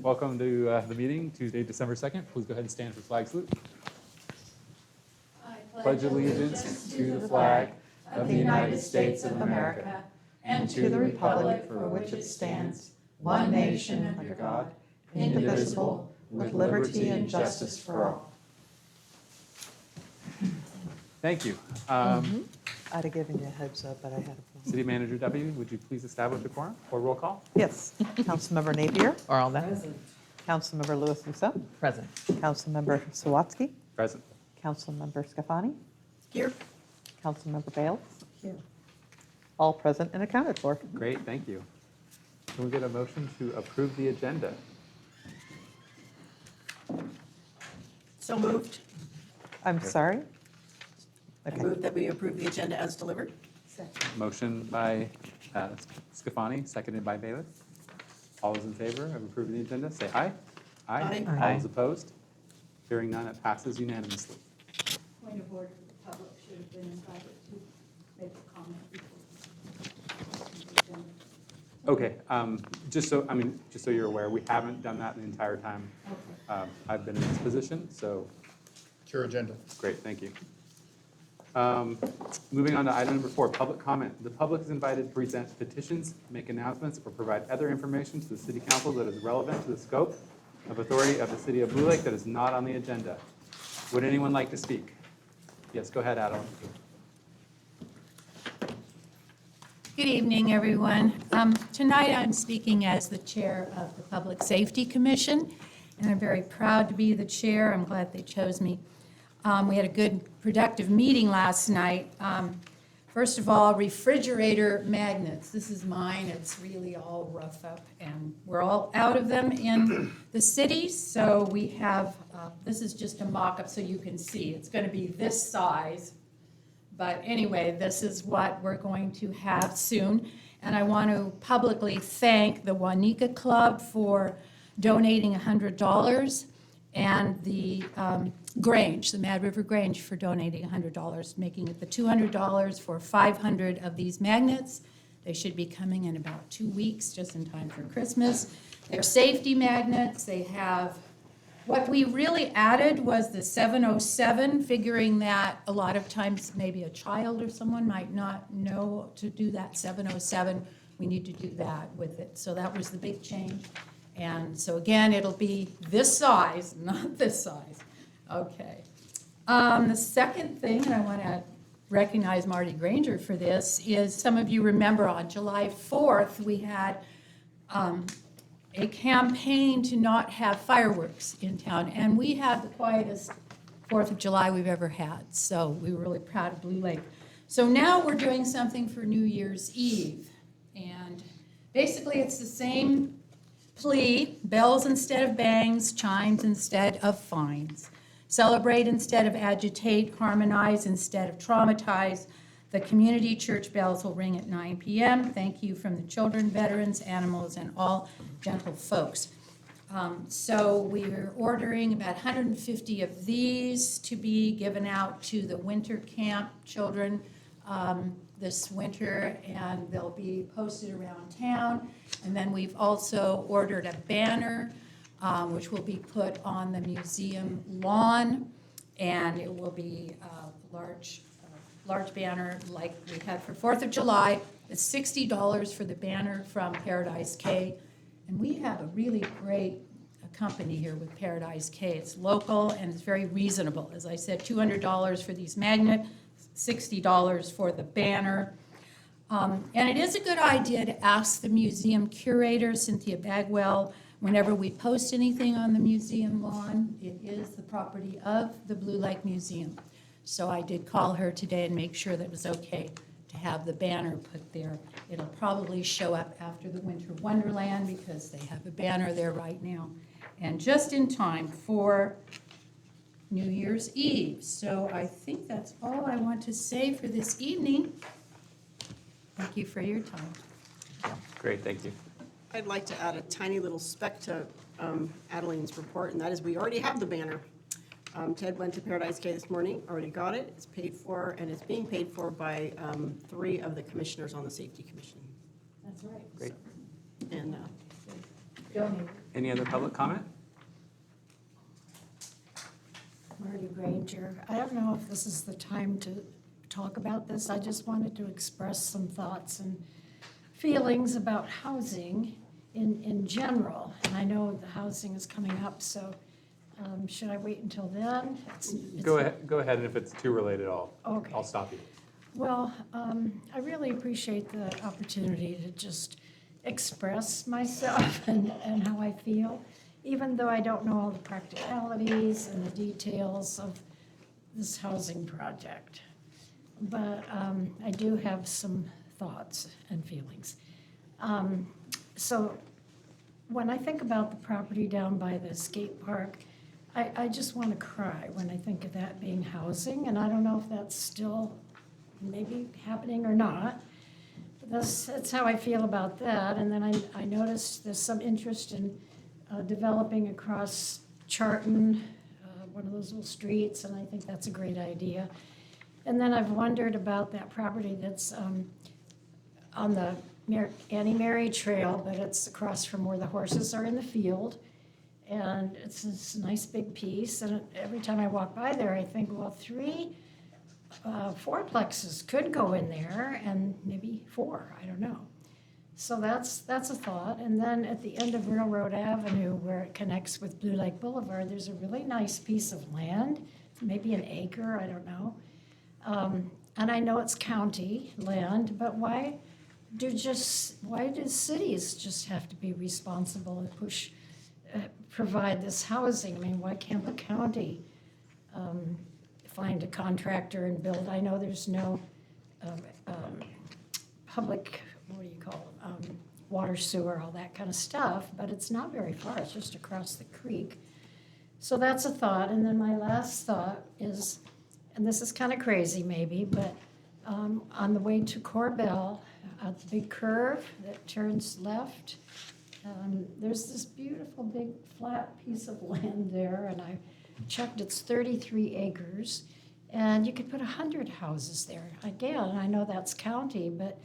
Welcome to the meeting, Tuesday, December 2nd. Please go ahead and stand for flag salute. I pledge allegiance to the flag of the United States of America and to the republic for which it stands, one nation under God, indivisible, with liberty and justice for all. Thank you. I'd have given you a heads up, but I had a phone. City Manager W., would you please establish a quorum or roll call? Yes. Councilmember Napier, Or all that? Councilmember Lewis Musso, Present. Councilmember Sawatsky, Present. Councilmember Scafani, Here. Councilmember Bales. Here. All present and accounted for. Great, thank you. Can we get a motion to approve the agenda? So moved. I'm sorry? I Okay. move that we approve the agenda as delivered. Motion by Scafani, seconded by Bailiff. All those in favor of approving the agenda, say aye. Aye. All those opposed? Hearing none, it passes unanimously. Point of order, the public should have been invited to make a comment before. Okay, just so you're aware, we haven't done that the entire time I've been in this position, so It's your agenda. great, thank you. Moving on to item number 4, public comment. The public is invited to present petitions, make announcements, or provide other information to the city council that is relevant to the scope of authority of the city of Blue Lake that is not on the agenda. Would anyone like to speak? Yes, go ahead, Adeline. Good evening, everyone. Tonight I'm speaking as the chair of the Public Safety Commission, and I'm very proud to be the chair. I'm glad they chose me. We had a good, productive meeting last night. First of all, refrigerator magnets. This is mine. It's really all rough up, and we're all out of them in the city. So we have, this is just a mock-up so you can see. It's going to be this size. But anyway, this is what we're going to have soon. And I want to publicly thank the Wanika Club for donating $100 and the Grange, the Mad River Grange, for donating $100, making it the $200 for 500 of these magnets. They should be coming in about 2 weeks, just in time for Christmas. They're safety magnets. They have, what we really added was the 707, figuring that a lot of times maybe a child or someone might not know to do that 707. We need to do that with it. So that was the big change. And so again, it'll be this size, not this size. Okay. The second thing, and I want to recognize Marty Granger for this, is some of you remember on July 4th, we had a campaign to not have fireworks in town. And we had the quietest 4th of July we've ever had. So we were really proud of Blue Lake. So now we're doing something for New Year's Eve. And basically it's the same plea: bells instead of bangs, chimes instead of fines. Celebrate instead of agitate, harmonize instead of traumatize. The community church bells will ring at 9 p.m. Thank you from the children, veterans, animals, and all gentle folks. So we're ordering about 150 of these to be given out to the winter camp children this winter, and they'll be posted around town. And then we've also ordered a banner, which will be put on the museum lawn, and it will be a large banner like we had for 4th of July. It's $60 for the banner from Paradise K, and we have a really great company here with Paradise K. It's local and it's very reasonable. As I said, $200 for these magnets, $60 for the banner. And it is a good idea to ask the museum curator, Cynthia Bagwell, whenever we post anything on the museum lawn. It is the property of the Blue Lake Museum. So I did call her today and make sure that it was okay to have the banner put there. It'll probably show up after the Winter Wonderland because they have a banner there right now. And just in time for New Year's Eve. So I think that's all I want to say for this evening. Thank you for your time. Great, thank you. I'd like to add a tiny little speck to Adeline's report, and that is we already have the banner. Ted went to Paradise K this morning, already got it. It's paid for, and it's being paid for by 3 of the commissioners on the Safety Commission. That's right. Great. And Donate. Any other public comment? Marty Granger. I don't know if this is the time to talk about this. I just wanted to express some thoughts and feelings about housing in general. And I know the housing is coming up, so should I wait until then? Go ahead, and if it's too related, Okay. I'll stop you. Well, I really appreciate the opportunity to just express myself and how I feel, even though I don't know all the practicalities and the details of this housing project. But I do have some thoughts and feelings. So when I think about the property down by the skate park, I just want to cry when I think of that being housing, and I don't know if that's still maybe happening or not. That's how I feel about that. And then I noticed there's some interest in developing across Charlton, one of those little streets, and I think that's a great idea. And then I've wondered about that property that's on the Annie Mary Trail, but it's across from where the horses are in the field. And it's this nice big piece, and every time I walk by there, I think, well, 3 fourplexes could go in there, and maybe 4, I don't know. So that's a thought. And then at the end of Railroad Avenue, where it connects with Blue Lake Boulevard, there's a really nice piece of land, maybe an acre, I don't know. And I know it's county land, but why do cities just have to be responsible and provide this housing? I mean, why can't the county find a contractor and build? I know there's no public, what do you call it, water, sewer, all that kind of stuff, but it's not very far, it's just across the creek. So that's a thought. And then my last thought is, and this is kind of crazy maybe, but on the way to Corbell, at the big curve that turns left, there's this beautiful big flat piece of land there, and I checked, it's 33 acres, and you could put 100 houses there. Again, I know that's county, but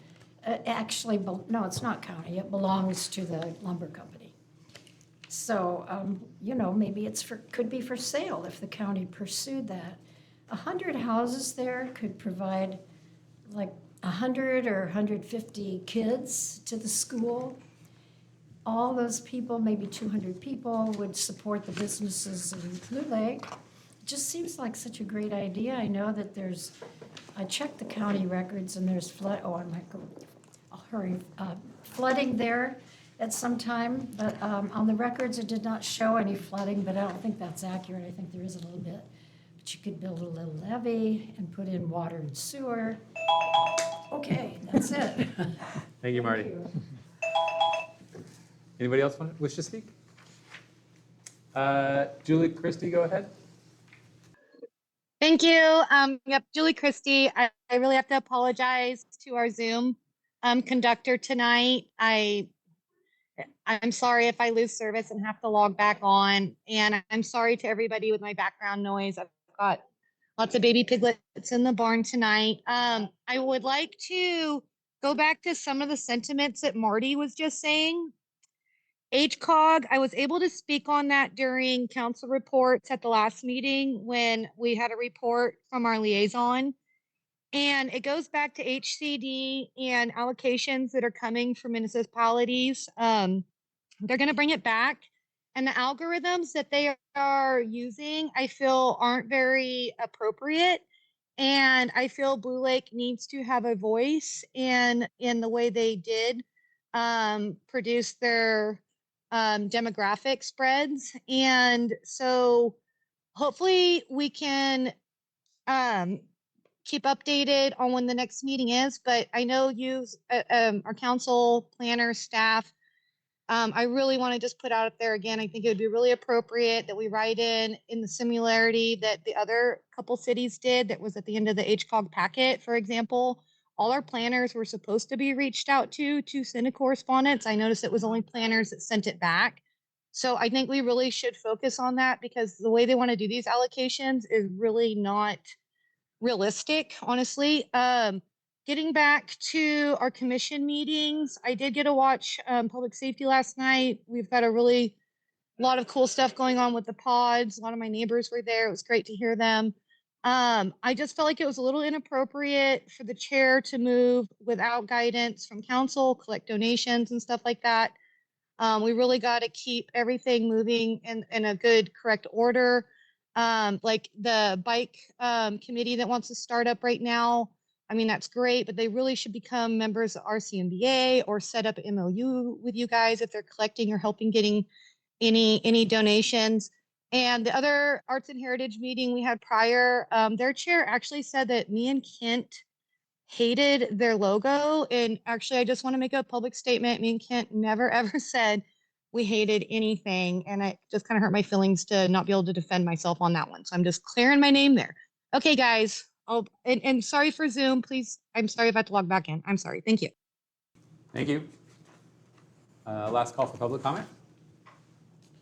actually, no, it's not county, it belongs to the lumber company. So, maybe could be for sale if the county pursued that. 100 houses there could provide like 100 or 150 kids to the school. All those people, maybe 200 people, would support the businesses in Blue Lake. It just seems like such a great idea. I know that I checked the county records, and there's flooding there at some time, but on the records it did not show any flooding, but I don't think that's accurate. I think there is a little bit. But you could build a little levee and put in water and sewer. Okay, that's it. Thank you, Marty. Thank you. Anybody else wish to speak? Julie Christie, go ahead. Thank you. Yep, Julie Christie. I really have to apologize to our Zoom conductor tonight. I'm sorry if I lose service and have to log back on. And I'm sorry to everybody with my background noise. I've got lots of baby piglets in the barn tonight. I would like to go back to some of the sentiments that Marty was just saying. HCOG, I was able to speak on that during council reports at the last meeting when we had a report from our liaison. And it goes back to HCD and allocations that are coming from municipalities. They're going to bring it back. And the algorithms that they are using, I feel, aren't very appropriate. And I feel Blue Lake needs to have a voice in the way they did produce their demographic spreads. And so hopefully we can keep updated on when the next meeting is, but I know you, our council, planners, staff, I really want to just put out there again, I think it would be really appropriate that we write in the similarity that the other couple cities did that was at the end of the HCOG packet, for example. All our planners were supposed to be reached out to send a correspondence. I noticed it was only planners that sent it back. So I think we really should focus on that because the way they want to do these allocations is really not realistic, honestly. Getting back to our commission meetings, I did get to watch public safety last night. We've got a really lot of cool stuff going on with the pods. A lot of my neighbors were there. It was great to hear them. I just felt like it was a little inappropriate for the chair to move without guidance from council, collect donations and stuff like that. We really got to keep everything moving in a good, correct order. Like the bike committee that wants to start up right now, I mean, that's great, but they really should become members of RCMBA or set up an MOU with you guys if they're collecting or helping getting any donations. And the other arts and heritage meeting we had prior, their chair actually said that me and Kent hated their logo. And actually, I just want to make a public statement. Me and Kent never ever said we hated anything. And it just kind of hurt my feelings to not be able to defend myself on that one. So I'm just clearing my name there. Okay, guys. And sorry for Zoom, please. I'm sorry if I have to log back in. I'm sorry. Thank you. Thank you. Last call for public comment.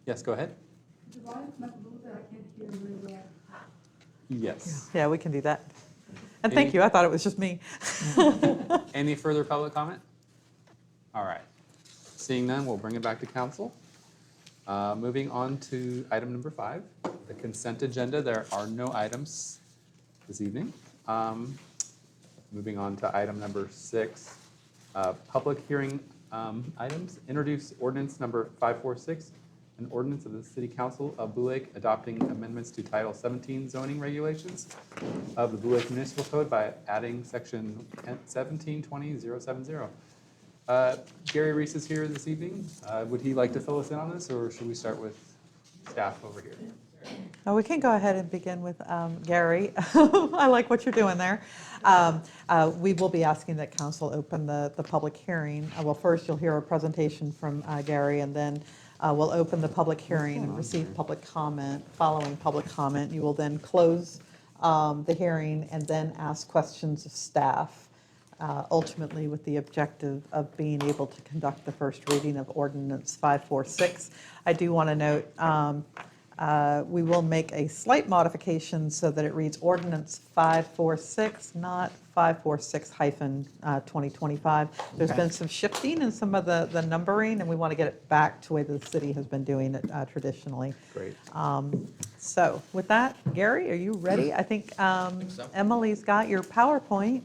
Yes, go ahead. Yes. Yeah, we can do that. And thank you, I thought it was just me. Any further public comment? All right. Seeing none, we'll bring it back to council. Moving on to item number 5, the consent agenda. There are no items this evening. Moving on to item number 6, public hearing items. Introduce ordinance number 546, an ordinance of the City Council of Blue Lake adopting amendments to Title 17 zoning regulations of the Blue Lake Municipal Code by adding section 1720.070. Gary Reese is here this evening. Would he like to fill us in on this, or should we start with staff over here? We can go ahead and begin with Gary. I like what you're doing there. We will be asking that council open the public hearing. Well, first you'll hear a presentation from Gary, and then we'll open the public hearing and receive public comment. Following public comment, you will then close the hearing and then ask questions of staff, ultimately with the objective of being able to conduct the first reading of ordinance 546. I do want to note we will make a slight modification so that it reads ordinance 546, not 546-2025. There's been some shifting in some of the numbering, and we want to get it back to the way the city has been doing it traditionally. Great. So with that, Gary, are you ready? I think so. Emily's got your PowerPoint,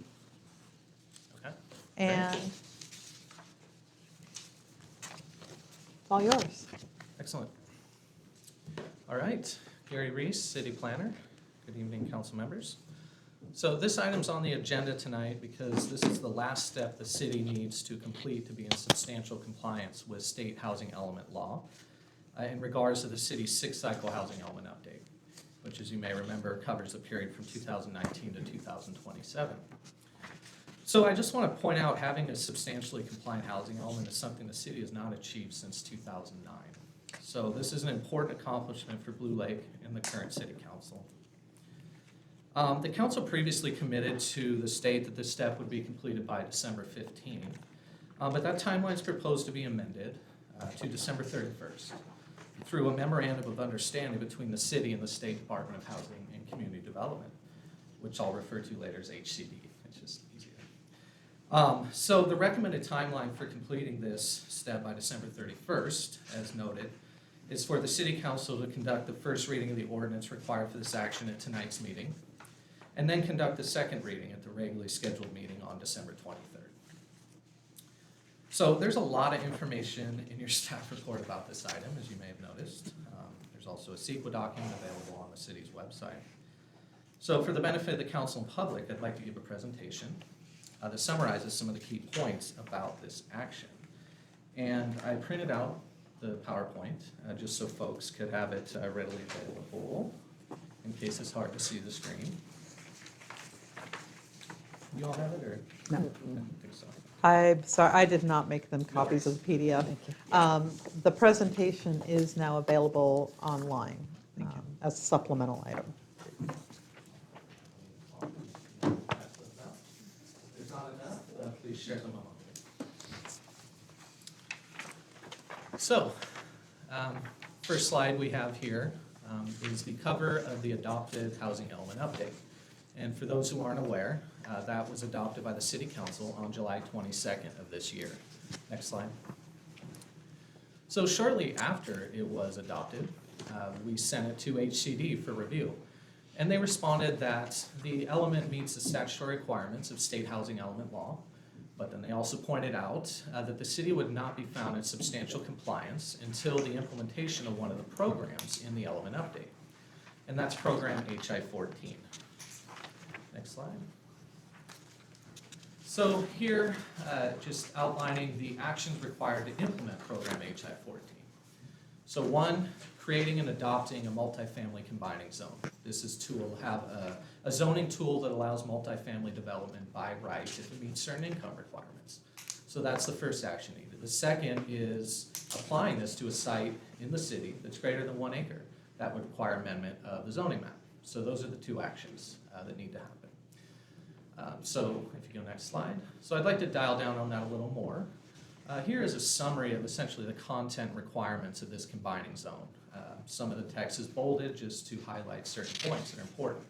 Okay. and it's all yours. Excellent. All right, Gary Reese, City Planner. Good evening, council members. So this item's on the agenda tonight because this is the last step the city needs to complete to be in substantial compliance with state housing element law in regards to the city's 6-cycle housing element update, which, as you may remember, covers the period from 2019 to 2027. So I just want to point out having a substantially compliant housing element is something the city has not achieved since 2009. So this is an important accomplishment for Blue Lake and the current city council. The council previously committed to the state that this step would be completed by December 15, but that timeline is proposed to be amended to December 31st through a memorandum of understanding between the city and the State Department of Housing and Community Development, which I'll refer to later as HCD. It's just easier. So the recommended timeline for completing this step by December 31st, as noted, is for the City Council to conduct the first reading of the ordinance required for this action at tonight's meeting, and then conduct the second reading at the regularly scheduled meeting on December 23rd. So there's a lot of information in your staff report about this item, as you may have noticed. There's also a CEQA document available on the city's website. So for the benefit of the council and public, I'd like to give a presentation that summarizes some of the key points about this action. And I printed out the PowerPoint just so folks could have it readily available in case it's hard to see the screen. You all have it, or? No. I don't think so. I'm sorry, I did not make them copies of the PDF. The presentation is now available online as a supplemental item. If there's not enough, please share them among you. So, first slide we have here is the cover of the adopted housing element update. And for those who aren't aware, that was adopted by the City Council on July 22nd of this year. Next slide. So shortly after it was adopted, we sent it to HCD for review. And they responded that the element meets the statutory requirements of state housing element law, but then they also pointed out that the city would not be found in substantial compliance until the implementation of one of the programs in the element update. And that's program HI 14. Next slide. So here, just outlining the actions required to implement program HI 14. So one, creating and adopting a multifamily combining zone. This is to have a zoning tool that allows multifamily development by right if it meets certain income requirements. So that's the first action needed. The second is applying this to a site in the city that's greater than 1 acre. That would require amendment of the zoning map. So those are the two actions that need to happen. So if you go next slide. So I'd like to dial down on that a little more. Here is a summary of essentially the content requirements of this combining zone. Some of the text is bolded just to highlight certain points that are important.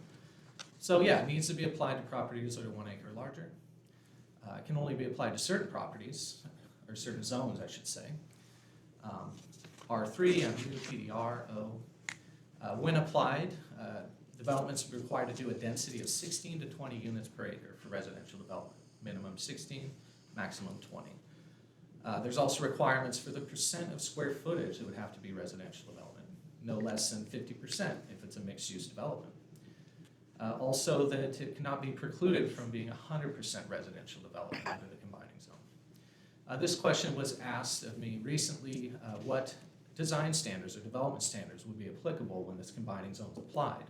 So yeah, it needs to be applied to properties that are 1 acre or larger. It can only be applied to certain properties, or certain zones, I should say. R3, MU, PDR, O. When applied, developments are required to do a density of 16 to 20 units per acre for residential development. Minimum 16, maximum 20. There's also requirements for the percent of square footage that would have to be residential development. No less than 50% if it's a mixed-use development. Also that it cannot be precluded from being 100% residential development under the combining zone. This question was asked of me recently, what design standards or development standards would be applicable when this combining zone is applied.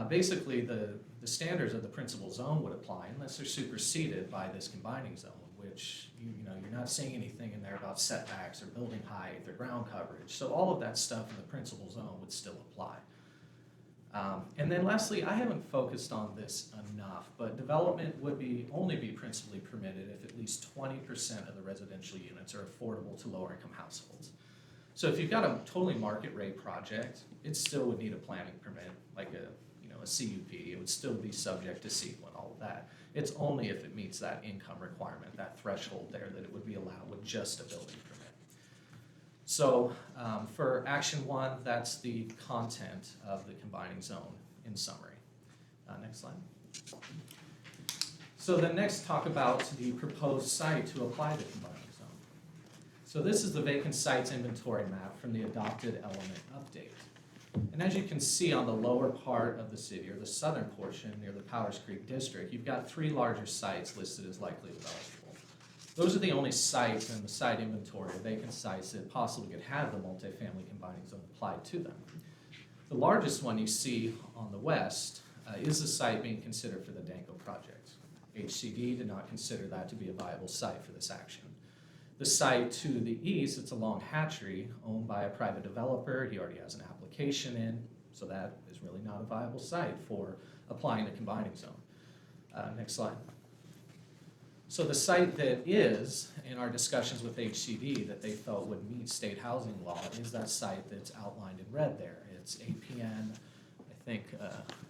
Basically, the standards of the principal zone would apply unless they're superseded by this combining zone, which you're not seeing anything in there about setbacks or building height or ground coverage. So all of that stuff in the principal zone would still apply. And then lastly, I haven't focused on this enough, but development would only be principally permitted if at least 20% of the residential units are affordable to lower income households. So if you've got a totally market rate project, it still would need a planning permit, like a CUP. It would still be subject to CEQA and all of that. It's only if it meets that income requirement, that threshold there, that it would be allowed with just a building permit. So for action 1, that's the content of the combining zone in summary. Next slide. So then next talk about the proposed site to apply the combining zone. So this is the vacant sites inventory map from the adopted element update. And as you can see on the lower part of the city, or the southern portion near the Powers Creek district, you've got 3 larger sites listed as likely developable. Those are the only sites in the site inventory, vacant sites, that possibly could have the multifamily combining zone applied to them. The largest one you see on the west is the site being considered for the Danko project. HCD did not consider that to be a viable site for this action. The site to the east, it's along Hatchery, owned by a private developer. He already has an application in, so that is really not a viable site for applying the combining zone. Next slide. So the site that is, in our discussions with HCD, that they felt would meet state housing law is that site that's outlined in red there. It's APN, I think,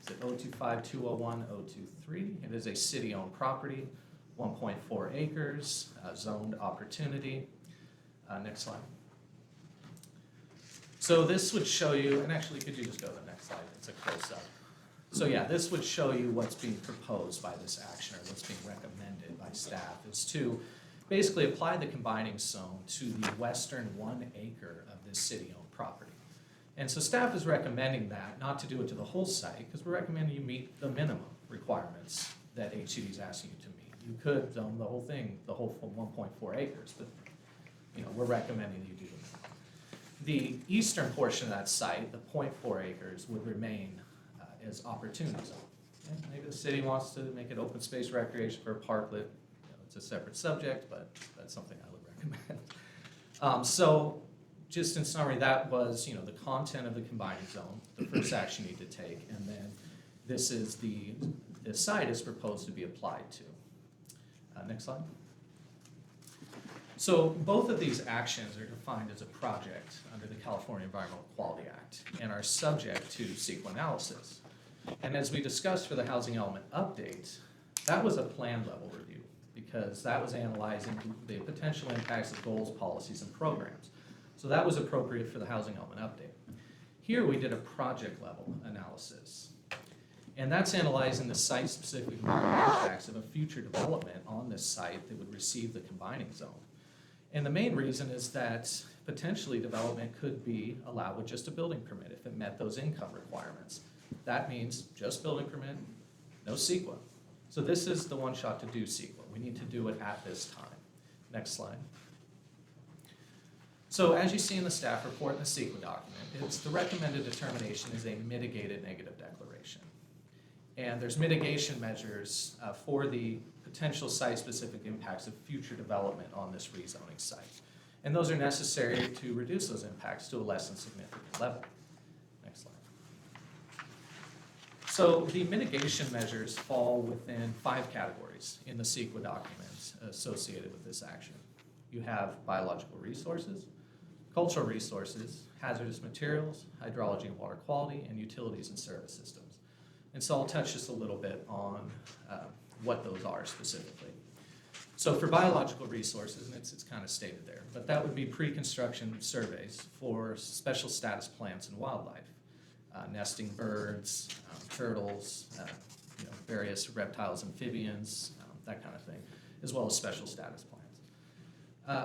is it 025-201-023? It is a city-owned property. 1.4 acres, zoned opportunity. Next slide. So this would show you, and actually could you just go to the next slide, it's a close-up. So yeah, this would show you what's being proposed by this action, or what's being recommended by staff, is to basically apply the combining zone to the western 1 acre of this city-owned property. And so staff is recommending that, not to do it to the whole site, because we're recommending you meet the minimum requirements that HCD is asking you to meet. You could zone the whole thing, the whole 1.4 acres, but we're recommending you do that. The eastern portion of that site, the 0.4 acres, would remain as opportunity zone. And maybe the city wants to make it open space recreation for a parklet. It's a separate subject, but that's something I would recommend. So just in summary, that was the content of the combining zone, the first action you need to take, and then this is the site is proposed to be applied to. Next slide. So both of these actions are defined as a project under the California Environmental Quality Act and are subject to CEQA analysis. And as we discussed for the housing element update, that was a plan level review because that was analyzing the potential impacts of goals, policies, and programs. So that was appropriate for the housing element update. Here we did a project level analysis. And that's analyzing the site-specific impacts of a future development on this site that would receive the combining zone. And the main reason is that potentially development could be allowed with just a building permit if it met those income requirements. That means just building permit, no CEQA. So this is the one shot to do CEQA. We need to do it at this time. Next slide. So as you see in the staff report and the CEQA document, it's the recommended determination is a mitigated negative declaration. And there's mitigation measures for the potential site-specific impacts of future development on this rezoning site. And those are necessary to reduce those impacts to a less than significant level. Next slide. So the mitigation measures fall within 5 categories in the CEQA documents associated with this action. You have biological resources, cultural resources, hazardous materials, hydrology and water quality, and utilities and service systems. And so I'll touch just a little bit on what those are specifically. So for biological resources, and it's kind of stated there, but that would be pre-construction surveys for special status plants and wildlife, nesting birds, turtles, various reptiles, amphibians, that kind of thing, as well as special status plants.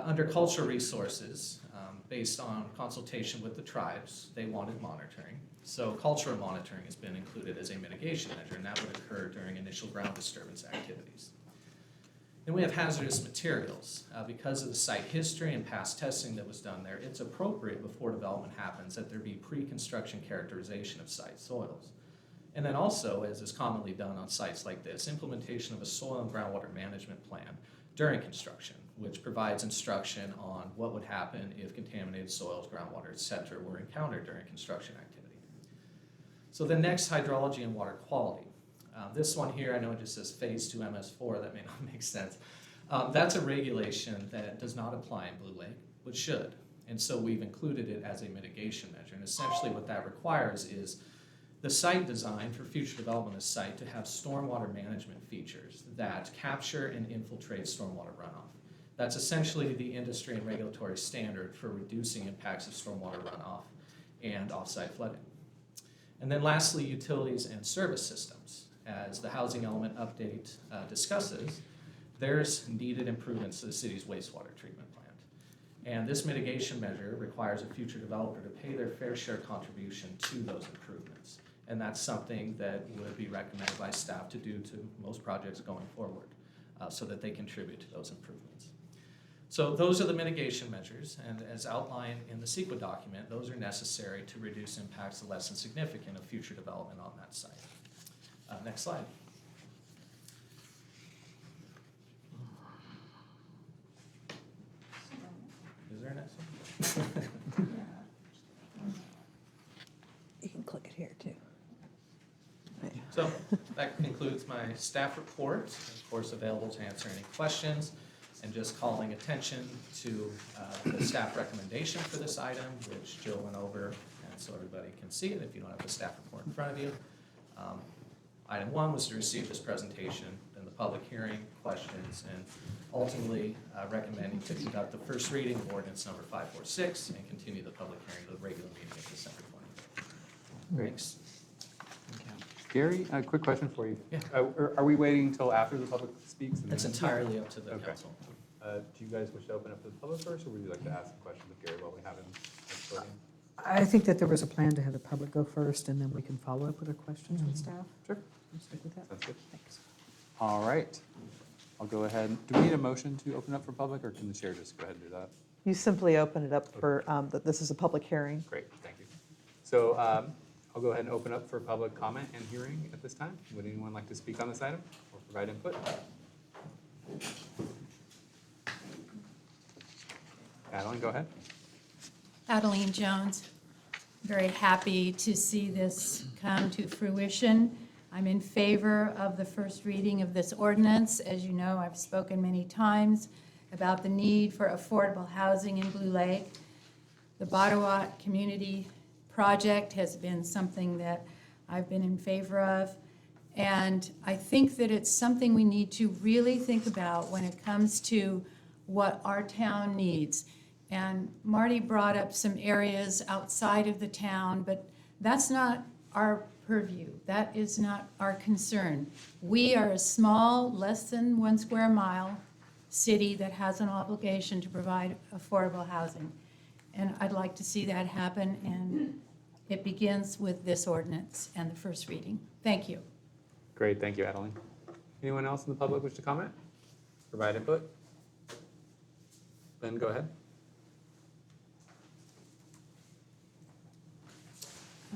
Under cultural resources, based on consultation with the tribes, they wanted monitoring. So cultural monitoring has been included as a mitigation measure, and that would occur during initial ground disturbance activities. Then we have hazardous materials. Because of the site history and past testing that was done there, it's appropriate before development happens that there be pre-construction characterization of site soils. And then also, as is commonly done on sites like this, implementation of a soil and groundwater management plan during construction, which provides instruction on what would happen if contaminated soils, groundwater, et cetera, were encountered during construction activity. So the next, hydrology and water quality. This one here, I know it just says phase 2 MS4, that may not make sense. That's a regulation that does not apply in Blue Lake, but should. And so we've included it as a mitigation measure. And essentially what that requires is the site design for future development of the site to have stormwater management features that capture and infiltrate stormwater runoff. That's essentially the industry and regulatory standard for reducing impacts of stormwater runoff and offsite flooding. And then lastly, utilities and service systems. As the housing element update discusses, there's needed improvements to the city's wastewater treatment plant. And this mitigation measure requires a future developer to pay their fair share contribution to those improvements. And that's something that would be recommended by staff to do to most projects going forward so that they contribute to those improvements. So those are the mitigation measures, and as outlined in the CEQA document, those are necessary to reduce impacts less than significant of future development on that site. Next slide. Is there a next one? You can click it here too. So that concludes my staff report. Of course, available to answer any questions. And just calling attention to the staff recommendation for this item, which Jill went over, and so everybody can see it if you don't have the staff report in front of you. Item 1 was to receive this presentation and the public hearing, questions, and ultimately recommending to conduct the first reading of ordinance number 546 and continue the public hearing to the regular meeting of December 20th. Thanks. Gary, a quick question for you. Yeah. Are we waiting until after the public speaks? and It's then- entirely up to the Okay. council. Do you guys wish to open up to the public first, or would you like to ask a question of Gary while we have him at the podium? I think that there was a plan to have the public go first, and then we can follow up with our questions with staff. Sure. I'll stick with that. Sounds good. Thanks. All right. I'll go ahead. Do we need a motion to open up for public, or can the chair just go ahead and do that? You simply open it up for, this is a public hearing. Great, thank you. So I'll go ahead and open up for public comment and hearing at this time. Would anyone like to speak on this item or provide input? Adeline, go ahead. Adeline Jones. Very happy to see this come to fruition. I'm in favor of the first reading of this ordinance. As you know, I've spoken many times about the need for affordable housing in Blue Lake. The Botawat Community Project has been something that I've been in favor of. And I think that it's something we need to really think about when it comes to what our town needs. And Marty brought up some areas outside of the town, but that's not our purview. That is not our concern. We are a small, less than 1 square mile city that has an obligation to provide affordable housing. And I'd like to see that happen, and it begins with this ordinance and the first reading. Thank you. Great, thank you, Adeline. Anyone else in the public wish to comment? Provide input? Then go ahead.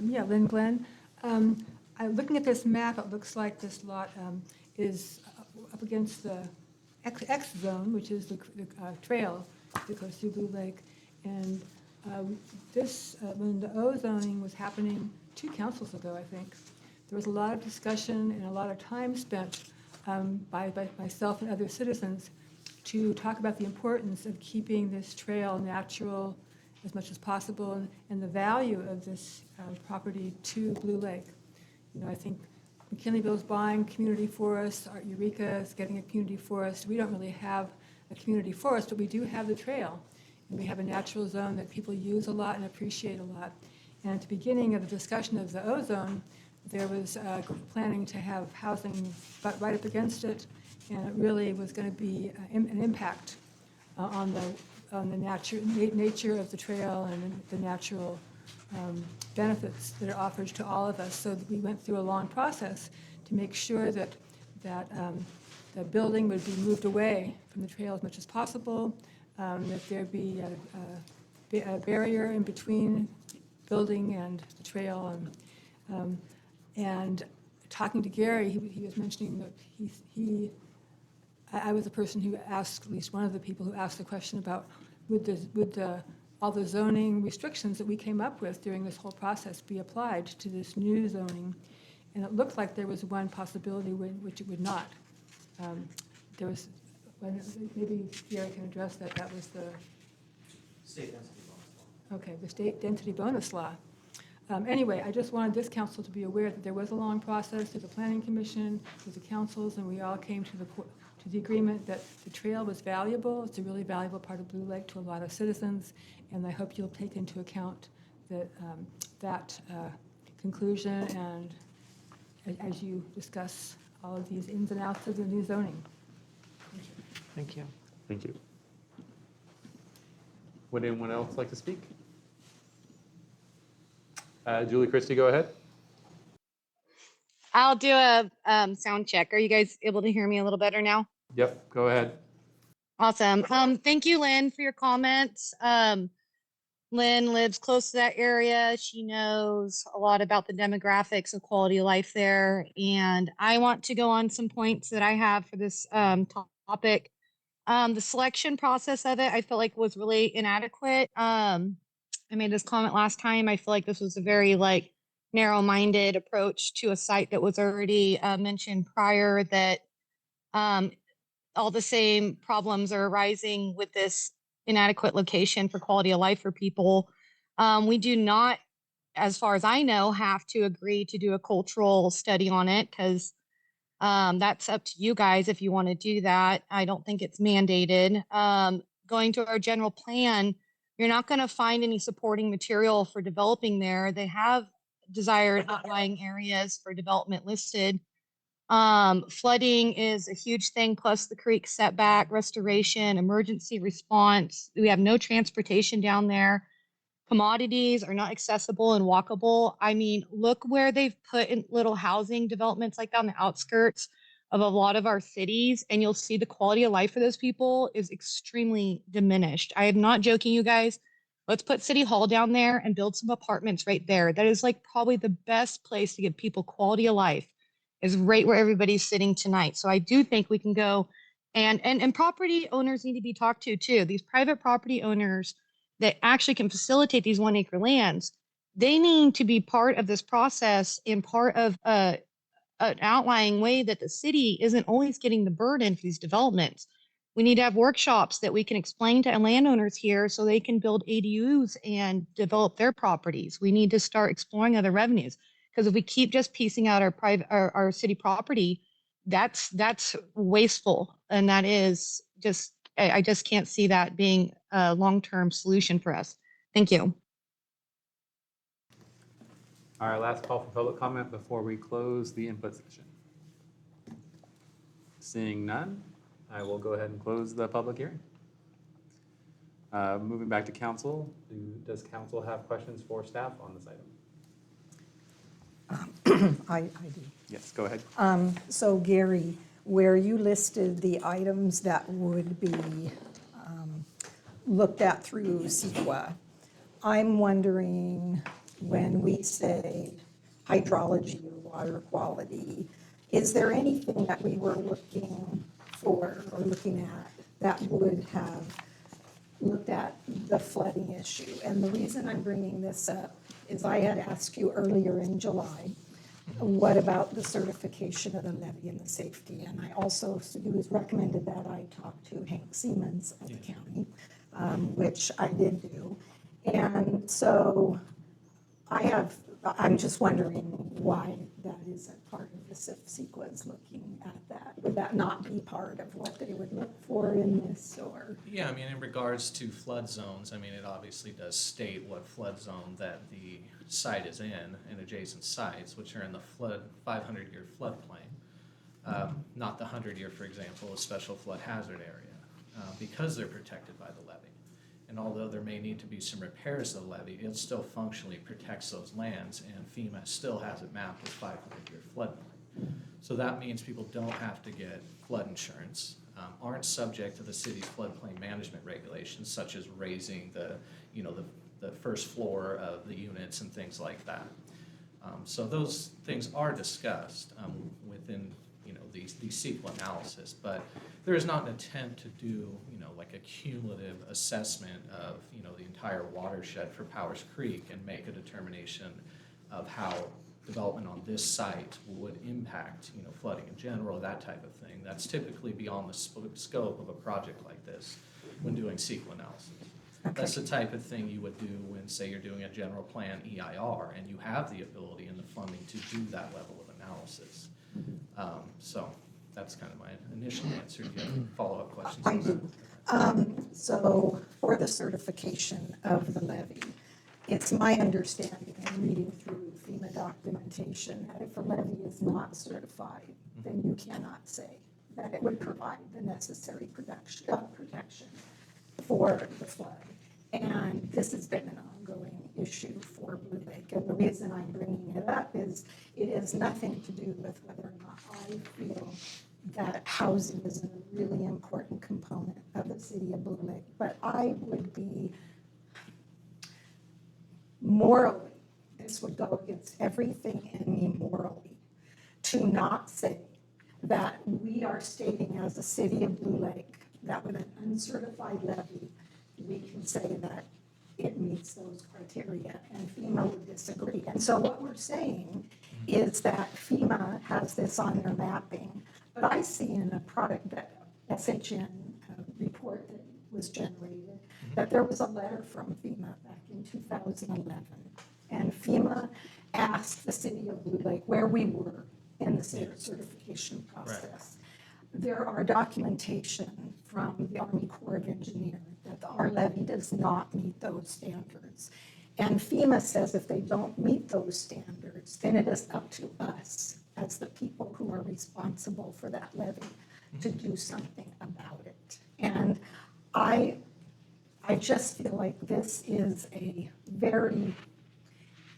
Yeah, Lynn Glenn. Looking at this map, it looks like this lot is up against the X zone, which is the trail that goes through Blue Lake. And when the O zoning was happening 2 councils ago, I think, there was a lot of discussion and a lot of time spent by myself and other citizens to talk about the importance of keeping this trail natural as much as possible, and the value of this property to Blue Lake. You know, I think McKinleyville's buying community forests, Art Eureka is getting a community forest. We don't really have a community forest, but we do have the trail. And we have a natural zone that people use a lot and appreciate a lot. And at the beginning of the discussion of the O zone, there was planning to have housing right up against it, and it really was going to be an impact on the nature of the trail and the natural benefits that are offered to all of us. So we went through a long process to make sure that the building would be moved away from the trail as much as possible, that there be a barrier in between building and the trail. And talking to Gary, he was mentioning that I was the person who asked, at least one of the people who asked the question about would all the zoning restrictions that we came up with during this whole process be applied to this new zoning? And it looked like there was one possibility which it would not. There was, maybe Gary can address that. That was the State density bonus law. Okay, the state density bonus law. Anyway, I just wanted this council to be aware that there was a long process through the planning commission, through the councils, and we all came to the agreement that the trail was valuable. It's a really valuable part of Blue Lake to a lot of citizens, and I hope you'll take into account that conclusion and as you discuss all of these ins and outs of the new zoning. Thank you. Thank you. Would anyone else like to speak? Julie Christie, go ahead. I'll do a sound check. Are you guys able to hear me a little better now? Yep, go ahead. Awesome. Thank you, Lynn, for your comments. Lynn lives close to that area. She knows a lot about the demographics and quality of life there. And I want to go on some points that I have for this topic. The selection process of it, I felt like was really inadequate. I made this comment last time. I feel like this was a very narrow-minded approach to a site that was already mentioned prior, that all the same problems are arising with this inadequate location for quality of life for people. We do not, as far as I know, have to agree to do a cultural study on it, because that's up to you guys if you want to do that. I don't think it's mandated. Going to our general plan, you're not going to find any supporting material for developing there. They have desired outlying areas for development listed. Flooding is a huge thing, plus the creek setback, restoration, emergency response. We have no transportation down there. Commodities are not accessible and walkable. I mean, look where they've put in little housing developments like on the outskirts of a lot of our cities, and you'll see the quality of life for those people is extremely diminished. I am not joking, you guys. Let's put City Hall down there and build some apartments right there. That is probably the best place to give people quality of life, is right where everybody's sitting tonight. So I do think we can go, and property owners need to be talked to too. These private property owners that actually can facilitate these 1 acre lands, they need to be part of this process and part of an outlying way that the city isn't always getting the burden for these developments. We need to have workshops that we can explain to landowners here so they can build ADUs and develop their properties. We need to start exploring other revenues, because if we keep just piecing out our city property, that's wasteful, and that is just I just can't see that being a long-term solution for us. Thank you. All right, last call for public comment before we close the input session. Seeing none, I will go ahead and close the public hearing. Moving back to council, does council have questions for staff on this item? I do. Yes, go ahead. So Gary, where you listed the items that would be looked at through CEQA, I'm wondering when we say hydrology or water quality, is there anything that we were looking for or looking at that would have looked at the flooding issue? And the reason I'm bringing this up is I had asked you earlier in July, what about the certification of the levee and the safety? And I also, it was recommended that I talk to Hank Siemens of the county, which I did do. And so I'm just wondering why that isn't part of this, if CEQA is looking at that. Would that not be part of what they would look for in this, or? Yeah, I mean, in regards to flood zones, I mean, it obviously does state what flood zone that the site is in and adjacent sites, which are in the 500-year floodplain, not the 100-year, for example, a special flood hazard area, because they're protected by the levee. And although there may need to be some repairs to the levee, it still functionally protects those lands, and FEMA still has it mapped as 500-year floodplain. So that means people don't have to get flood insurance, aren't subject to the city's floodplain management regulations, such as raising the first floor of the units and things like that. So those things are discussed within these CEQA analysis, but there is not an attempt to do like a cumulative assessment of the entire watershed for Powers Creek and make a determination of how development on this site would impact flooding in general, that type of thing. That's typically beyond the scope of a project like this when doing CEQA analysis. Okay. That's the type of thing you would do when, say, you're doing a general plan EIR and you have the ability and the funding to do that level of analysis. So that's kind of my initial answer. Do you have any follow-up questions? I do. So for the certification of the levee, it's my understanding and reading through FEMA documentation that if a levee is not certified, then you cannot say that it would provide the necessary protection for the flood. And this has been an ongoing issue for Blue Lake. And the reason I'm bringing it up is it has nothing to do with whether or not I feel that housing is a really important component of the city of Blue Lake. But I would be morally, this would go against everything in me morally, to not say that we are stating as a city of Blue Lake that with an uncertified levy, we can say that it meets those criteria, and FEMA would disagree. And so what we're saying is that FEMA has this on their mapping, but I see in a product that SHN report that was generated that there was a letter from FEMA back in 2011, and FEMA asked the city of Blue Lake where we were in the certification process. Right. There are documentation from the Army Corps of Engineers that our levee does not meet those standards. And FEMA says if they don't meet those standards, then it is up to us as the people who are responsible for that levee to do something about it. And I just feel like this is a very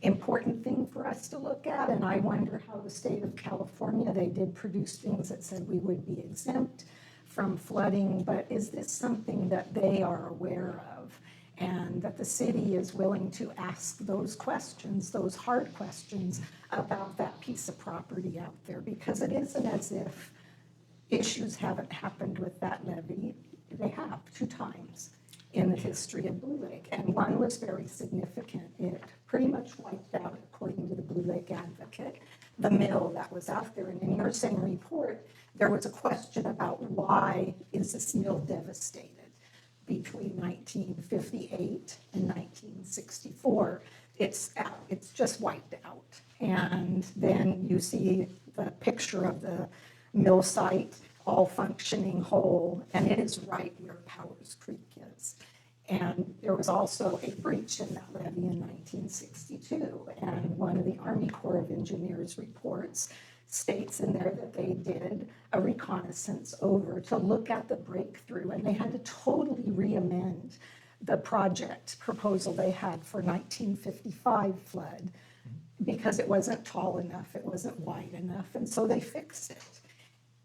important thing for us to look at, and I wonder how the state of California, they did produce things that said we would be exempt from flooding, but is this something that they are aware of and that the city is willing to ask those questions, those hard questions about that piece of property out there? Because it isn't as if issues haven't happened with that levee. They have 2 times in the history of Blue Lake, and one was very significant. It pretty much wiped out, according to the Blue Lake Advocate, the mill that was out there. And in your same report, there was a question about why is this mill devastated between 1958 and 1964. It's out, it's just wiped out. And then you see the picture of the mill site all functioning whole, and it is right where Powers Creek is. And there was also a breach in that levee in 1962, and one of the Army Corps of Engineers reports states in there that they did a reconnaissance over to look at the breakthrough, and they had to totally re-amend the project proposal they had for 1955 flood because it wasn't tall enough, it wasn't wide enough, and so they fixed it.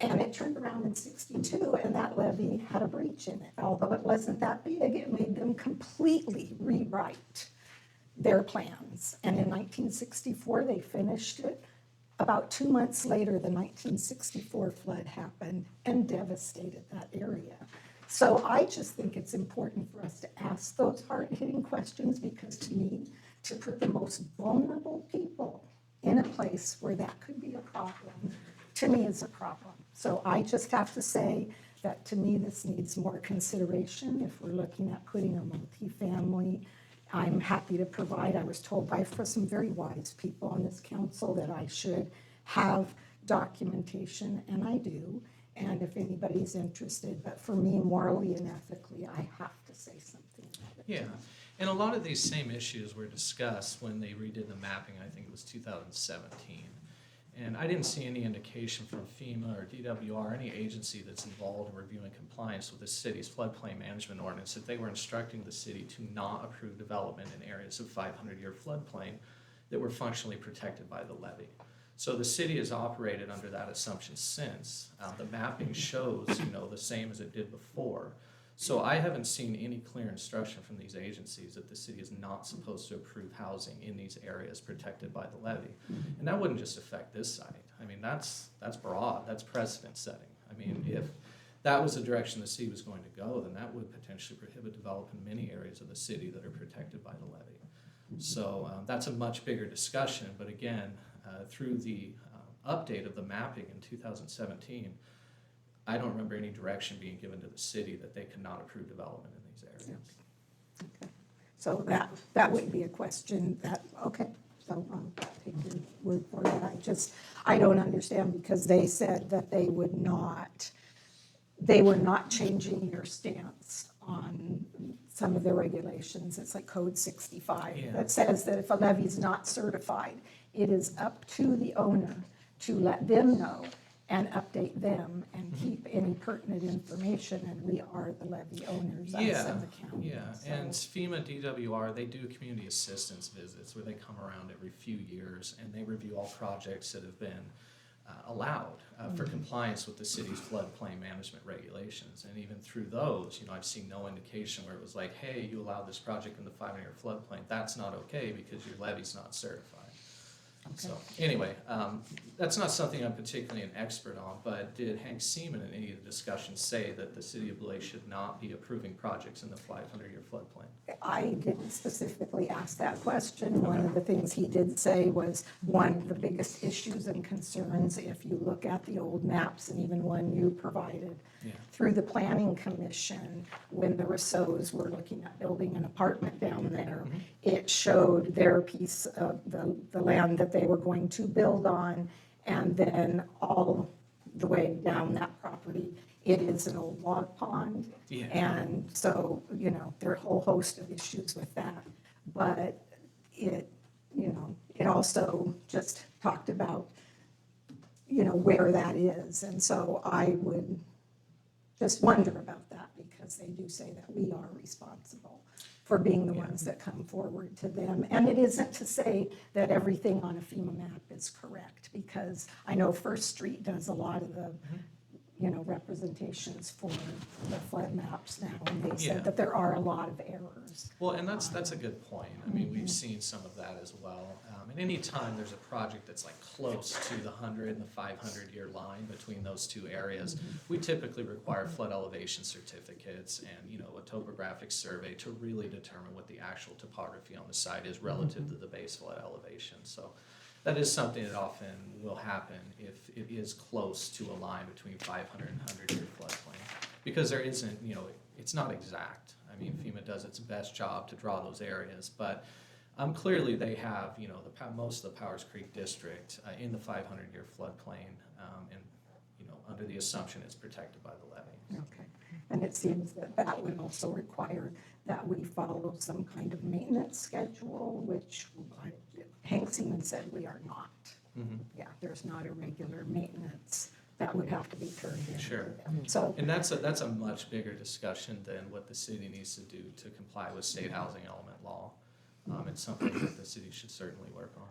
And it turned around in 62, and that levee had a breach in it. Although it wasn't that big, it made them completely rewrite their plans. And in 1964, they finished it. About 2 months later, the 1964 flood happened and devastated that area. So I just think it's important for us to ask those hard-hitting questions, because to me, to put the most vulnerable people in a place where that could be a problem, to me is a problem. So I just have to say that to me, this needs more consideration. If we're looking at putting a multifamily, I'm happy to provide. I was told by some very wise people on this council that I should have documentation, and I do. And if anybody's interested, but for me, morally and ethically, I have to say something about it. Yeah, and a lot of these same issues were discussed when they redid the mapping, I think it was 2017. And I didn't see any indication from FEMA or DWR, any agency that's involved in reviewing compliance with the city's floodplain management ordinance, that they were instructing the city to not approve development in areas of 500-year floodplain that were functionally protected by the levee. So the city has operated under that assumption since. The mapping shows, the same as it did before. So I haven't seen any clear instruction from these agencies that the city is not supposed to approve housing in these areas protected by the levee. And that wouldn't just affect this site. I mean, that's broad, that's precedent setting. I mean, if that was the direction the city was going to go, then that would potentially prohibit development in many areas of the city that are protected by the levee. So that's a much bigger discussion, but again, through the update of the mapping in 2017, I don't remember any direction being given to the city that they could not approve development in these areas. Okay. So that would be a question that, okay, so I'll take your word for it. I don't understand, because they said that they were not changing their stance on some of the regulations. It's like Code 65 that says that if a levy is not certified, it is up to the owner to let them know and update them and keep any pertinent information, and we are the levy owners, us and the county. Yeah, So- and FEMA, DWR, they do community assistance visits where they come around every few years and they review all projects that have been allowed for compliance with the city's floodplain management regulations. And even through those, I've seen no indication where it was like, hey, you allowed this project in the 500-year floodplain. That's not okay because your levee's not certified. So anyway, that's not something I'm particularly an expert on, but did Hank Seaman in any of the discussions say that the city of Blue Lake should not be approving projects in the 500-year floodplain? I didn't specifically ask that question. One of the things he did say was one of the biggest issues and concerns, if you look at the old maps and even one you provided through the Planning Commission, when the Rousseaus were looking at building an apartment down there, it showed their piece of the land that they were going to build on, and then all the way down that property, it is an old log pond. Yeah. And so, there are a whole host of issues with that. But it also just talked about, where that is. And so I would just wonder about that, because they do say that we are responsible for being the ones that come forward to them. And it isn't to say that everything on a FEMA map is correct, because I know First Street does a lot of the, representations for the flood maps now, and they said that there are a lot of errors. Well, and that's a good point. I mean, we've seen some of that as well. And any time there's a project that's like close to the 100 and the 500-year line between those two areas, we typically require flood elevation certificates and, a topographic survey to really determine what the actual topography on the site is relative to the base flood elevation. So that is something that often will happen if it is close to a line between 500 and 100-year floodplain, because there isn't, it's not exact. I mean, FEMA does its best job to draw those areas, but clearly they have, most of the Powers Creek district in the 500-year floodplain, and under the assumption it's protected by the levy. Okay. And it seems that that would also require that we follow some kind of maintenance schedule, which Hank Seaman said we are not. Yeah, there's not a regular maintenance that would have to be turned in. Sure. So, And that's a much bigger discussion than what the city needs to do to comply with state housing element law. It's something that the city should certainly work on.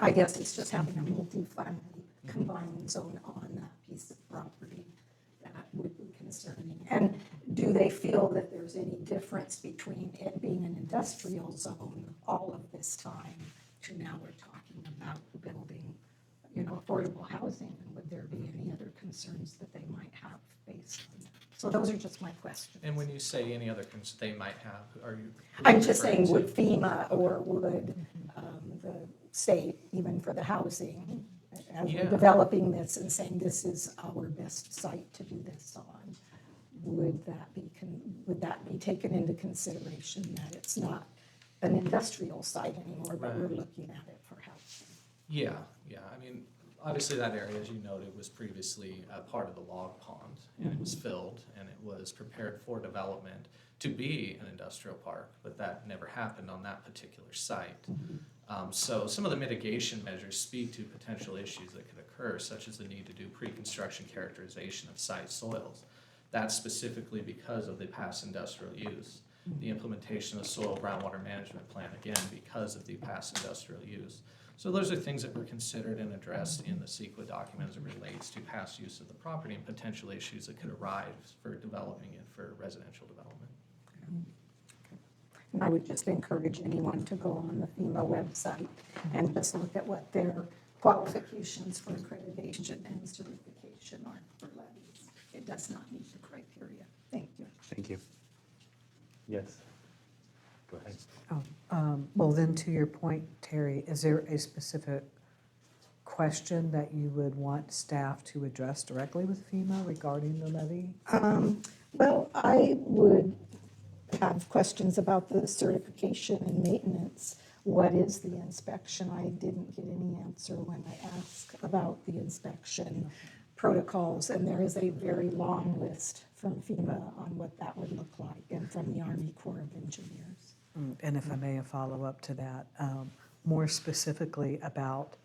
I guess it's just having a multi-family combined zone on that piece of property that would be concerning. And do they feel that there's any difference between it being an industrial zone all of this time to now we're talking about building, affordable housing? And would there be any other concerns that they might have based on that? So those are just my questions. And when you say any other concerns they might have, are you? I'm just saying, referring would FEMA or would the state, even for the housing, as we're Yeah. developing this and saying this is our best site to do this on, would that be taken into consideration that it's not an industrial site anymore, but we're Right. looking at it for housing? Yeah. I mean, obviously that area, as you noted, was previously a part of the log pond, and it was filled, and it was prepared for development to be an industrial park, but that never happened on that particular site. So some of the mitigation measures speak to potential issues that could occur, such as the need to do pre-construction characterization of site soils. That's specifically because of the past industrial use. The implementation of soil groundwater management plan, again, because of the past industrial use. So those are things that were considered and addressed in the CEQA document as it relates to past use of the property and potential issues that could arise for developing it for residential development. And I would just encourage anyone to go on the FEMA website and just look at what their qualifications for accreditation and certification are for levies. It does not meet the criteria. Thank you. Thank you. Yes. Go ahead. Well, then to your point, Terry, is there a specific question that you would want staff to address directly with FEMA regarding the levy? Well, I would have questions about the certification and maintenance. What is the inspection? I didn't get any answer when I asked about the inspection protocols, and there is a very long list from FEMA on what that would look like, and from the Army Corps of Engineers. And if I may, a follow-up to that, more specifically about,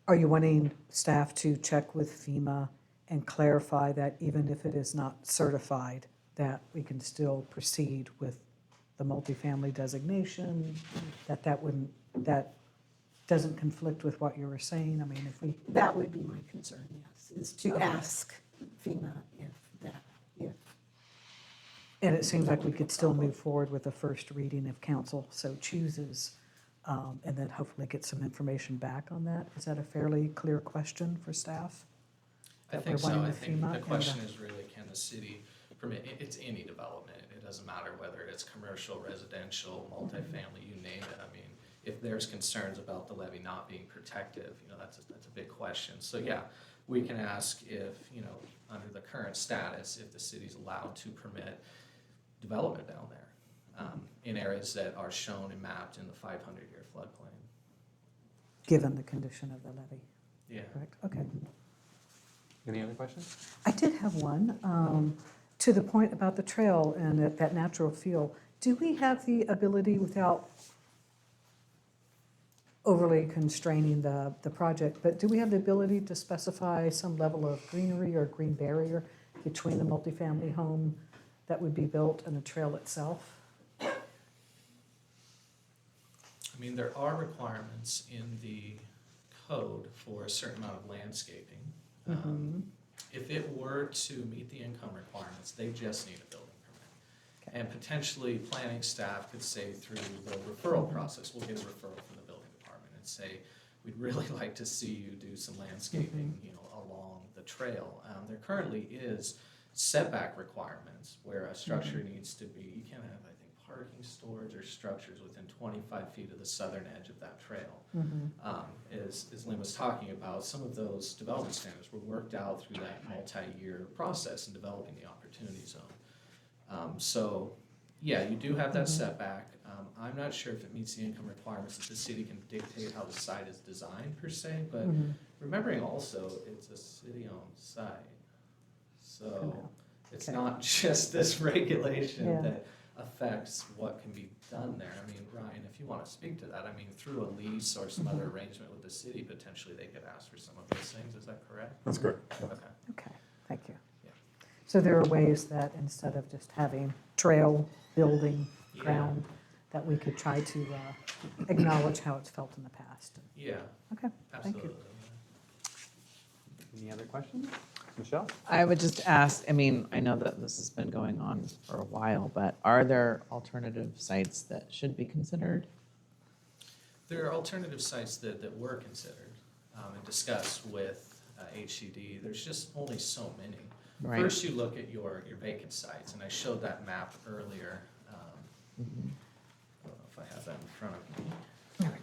are you wanting staff to check with FEMA and clarify that even if it is not certified, that we can still proceed with the multifamily designation, that doesn't conflict with what you were saying? I mean, if we, That would be my concern, yes, is to ask FEMA and it seems like we could still move forward with a first reading if council so chooses, and then hopefully get some information back on that. Is that a fairly clear question for staff? I That think we're so. wanting I with think FEMA the and, question is really, can the city permit, it's any development. It doesn't matter whether it's commercial, residential, multifamily, you name it. I mean, if there's concerns about the levy not being protective, that's a big question. So yeah, we can ask if, under the current status, if the city's allowed to permit development down there in areas that are shown and mapped in the 500-year floodplain. given the condition of the levy, Yeah. correct? Okay. Any other questions? I did have one, to the point about the trail and that natural feel. Do we have the ability, without overly constraining the project, but do we have the ability to specify some level of greenery or green barrier between the multifamily home that would be built and the trail itself? I mean, there are requirements in the code for a certain amount of landscaping. If it were to meet the income requirements, they just need a building permit. Okay. And potentially, planning staff could say through the referral process, we'll get a referral from the building department and say, we'd really like to see you do some landscaping, along the trail. There currently is setback requirements where a structure needs to be, you can't have, I think, parking, storage, or structures within 25 feet of the southern edge of that trail. As Lynn was talking about, some of those development standards were worked out through that multi-year process in developing the opportunity zone. So Yeah, you do have that setback. I'm not sure if it meets the income requirements that the city can dictate how the site is designed per se, but remembering also, it's a city-owned site. So it's Okay. not just this regulation Yeah. that affects what can be done there. I mean, Ryan, if you want to speak to that, I mean, through a lease or some other arrangement with the city, potentially they could ask for some of those things, is that correct? That's correct. Okay. Okay, thank you. Yeah. So there are ways that instead of just having trail, building, Yeah. ground, that we could try to acknowledge how it's felt in the past. Yeah, Okay, thank you. absolutely. Any other questions? Michelle? I would just ask, I mean, I know that this has been going on for a while, but are there alternative sites that should be considered? There are alternative sites that were considered and discussed with HCD. There's just only so many. Right. First, you look at your vacant sites, and I showed that map earlier. I don't know if I have that in front of me. There we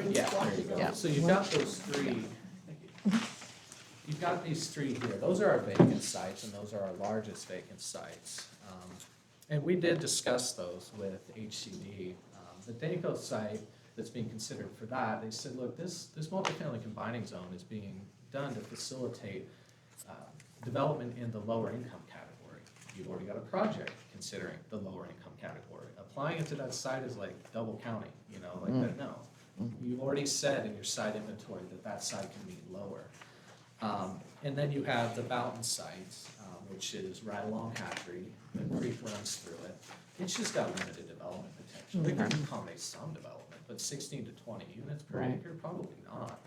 go. Yeah, there you go. Yeah. So you've got those three, thank you. You've got these three here. Those are our vacant sites, and those are our largest vacant sites. And we did discuss those with HCD. The Daco site that's being considered for that, they said, look, this multifamily combining zone is being done to facilitate development in the lower income category. You've already got a project considering the lower income category. Applying it to that site is like double counting, you know, like that, no. You've already said in your site inventory that that site can be lower. And then you have the Boughton site, which is right along Hatchery, the creek runs through it. It's just got limited development potential. It can accommodate some development, but 16 to 20 units per Right. acre, probably not.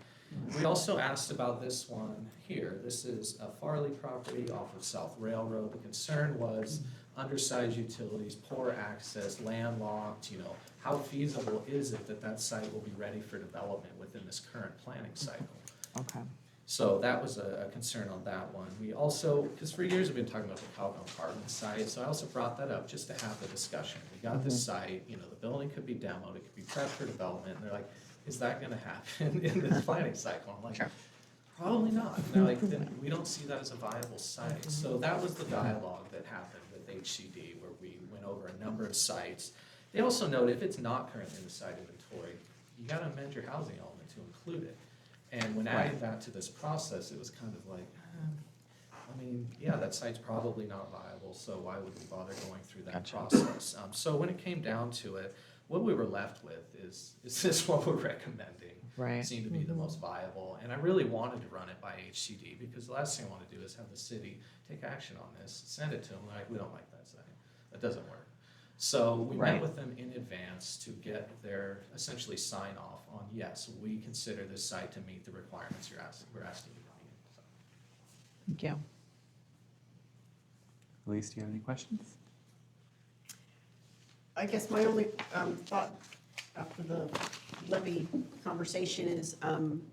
We also asked about this one here. This is a Farley property off of South Railroad. The concern was undersized utilities, poor access, landlocked, you know, how feasible is it that that site will be ready for development within this current planning cycle? Okay. So that was a concern on that one. We also, because for years we've been talking about the Calgon Apartment site, so I also brought that up just to have the discussion. We got this site, you know, the building could be demoed, it could be prepped for development, and they're like, is that gonna happen in this planning cycle? I'm like, Sure. probably not. And they're like, then we don't see that as a viable site. So that was the dialogue that happened with HCD, where we went over a number of sites. They also noted if it's not currently in the site inventory, you gotta amend your housing element to include it. And when adding that to this process, it was kind of like, I mean, yeah, that site's probably not viable, so why would we bother going through that Gotcha. process? So when it came down to it, what we were left with is this what we're recommending? Right. Seemed to be the most viable, and I really wanted to run it by HCD, because the last thing I want to do is have the city take action on this, send it to them, like, we don't like that site, that doesn't work. So we met Right. with them in advance to get their essentially sign off on, yes, we consider this site to meet the requirements we're asking you to meet. So. Thank you. Elise, do you have any questions? I guess my only thought after the levy conversation is,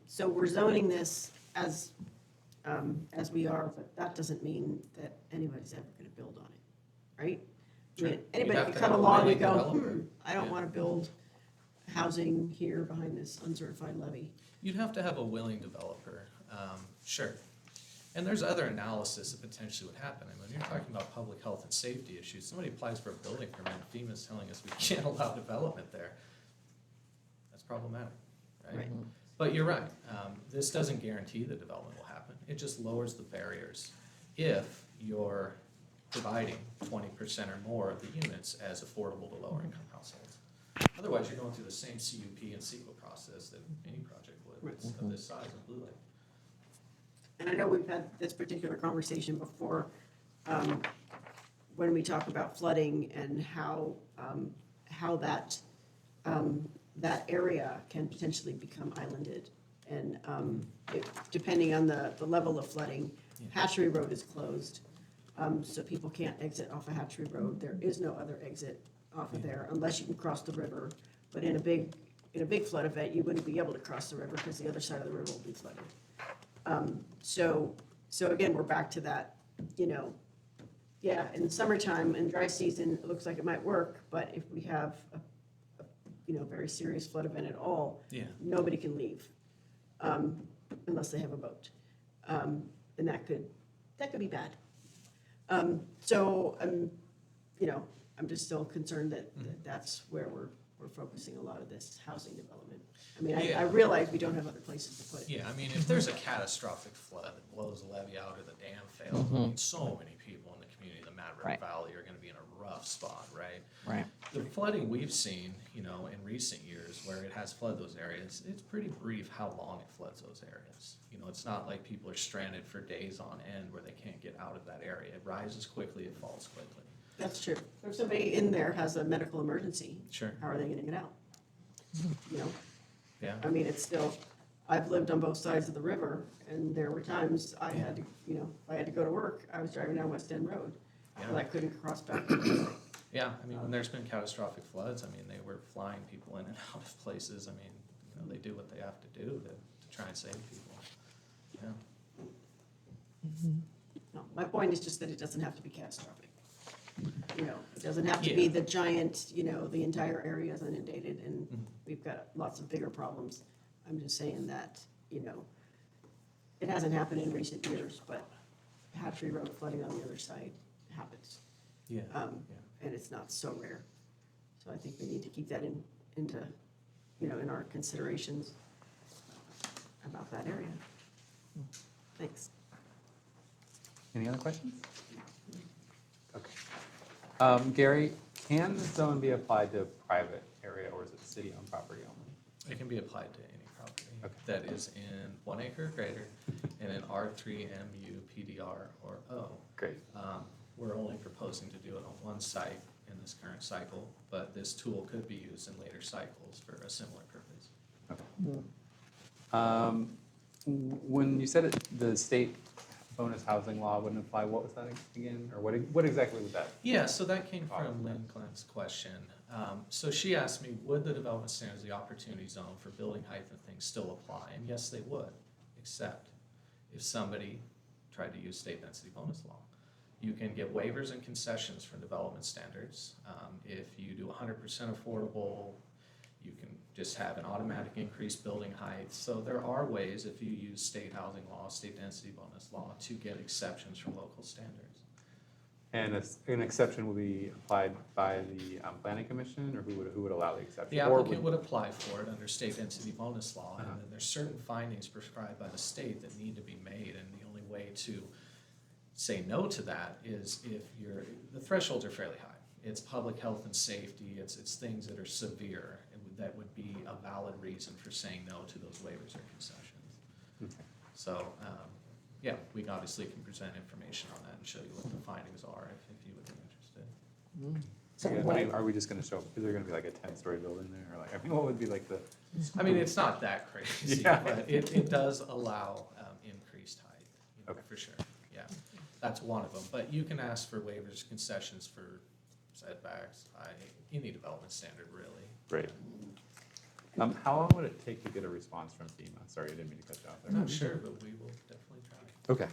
so we're zoning this as we are, but that doesn't mean that anybody's ever gonna build on it, right? I mean, Sure. anybody You'd have could to come have a along and willing go, developer. I don't Yeah. wanna build housing here behind this uncertified levy. You'd have to have a willing developer, sure. And there's other analysis that potentially would happen. I mean, when you're talking about public health and safety issues, somebody applies for a building permit, FEMA's telling us we can't allow development there. That's problematic, right? Right. But you're right, this doesn't guarantee the development will happen. It just lowers the barriers if you're providing 20% or more of the units as affordable to lower income households. Otherwise, you're going through the same CUP and CEQA process that any project would, it's of this size of Blue Lake. And I know we've had this particular conversation before, when we talk about flooding and how that area can potentially become islanded. And depending on the level of flooding, Hatchery Road is closed, so people can't exit off of Hatchery Road. There is no other exit off of there unless you can cross the river. But in a big flood event, you wouldn't be able to cross the river because the other side of the river will be flooded. So again, we're back to that, you know, yeah, in the summertime and dry season, it looks like it might work, but if we have a very serious flood event at all, Yeah. nobody can leave, unless they have a boat. And that could be bad. You know, I'm just still concerned that that's where we're focusing a lot of this housing development. I mean, I Yeah. realize we don't have other places to put it. Yeah, I mean, if there's a catastrophic flood that blows a levee out or the dam fails, I mean, so many people in the community of the Mad River Right. Valley are gonna be in a rough spot, right? Right. The flooding we've seen, you know, in recent years where it has flooded those areas, it's pretty brief how long it floods those areas. You know, it's not like people are stranded for days on end where they can't get out of that area. It rises quickly, it falls quickly. That's true. If somebody in there has a medical emergency, Sure. how are they gonna get out? You know, Yeah, I mean, it's still, I've lived on both sides of the river, and there were times I had to, you know, if I had to go to work, I was driving down West End Road, but I couldn't cross back. yeah, I mean, when there's been catastrophic floods, I mean, they were flying people in and out of places. I mean, you know, they do what they have to do to try and save people. Yeah. No, my point is just that it doesn't have to be catastrophic. You know, it doesn't have to be Yeah. the giant, you know, the entire area is inundated and Mhm. we've got lots of bigger problems. I'm just saying that, you know, it hasn't happened in recent years, but Hatchery Road flooding on the other side happens. Yeah. And it's not so rare. So I think we need to keep that into, you know, in our considerations about that area. Thanks. Any other questions? Okay. Gary, can the zone be applied to a private area or is it city-owned property only? It can be applied to any property Okay. that is in 1 acre or greater and in R3, MU, PDR, or O. Great. We're only proposing to do it on one site in this current cycle, but this tool could be used in later cycles for a similar purpose. Okay. When you said it, the state bonus housing law wouldn't apply, what was that again? Or what exactly was that? Yeah, so that came from Lynn Glenn's question. So she asked me, would the development standards, the opportunity zone for building height and things still apply? And yes, they would, except if somebody tried to use state density bonus law. You can get waivers and concessions from development standards. If you do 100% affordable, you can just have an automatic increased building height. So there are ways, if you use state housing law, state density bonus law, to get exceptions from local standards. And an exception will be applied by the planning commission, or who would allow the exception? The Or applicant would apply for it under state density bonus law, and Uh-huh. then there's certain findings prescribed by the state that need to be made, and the only way to say no to that is if the thresholds are fairly high. It's public health and safety, it's things that are severe, and that would be a valid reason for saying no to those waivers or concessions. Okay. So, yeah, we obviously can present information on that and show you what the findings are if you would be interested. So Yeah, I what- mean, are we just gonna show, is there gonna be like a 10-story building there, or like, I mean, what would be like the? I mean, it's not that crazy, Yeah. but it does allow increased height, you know, Okay. for sure, yeah. That's one of them, but you can ask for waivers, concessions for setbacks, any development standard, really. Great. How long would it take to get a response from FEMA? Sorry, I didn't mean to cut you off I'm there. not sure, but we will definitely try. Okay.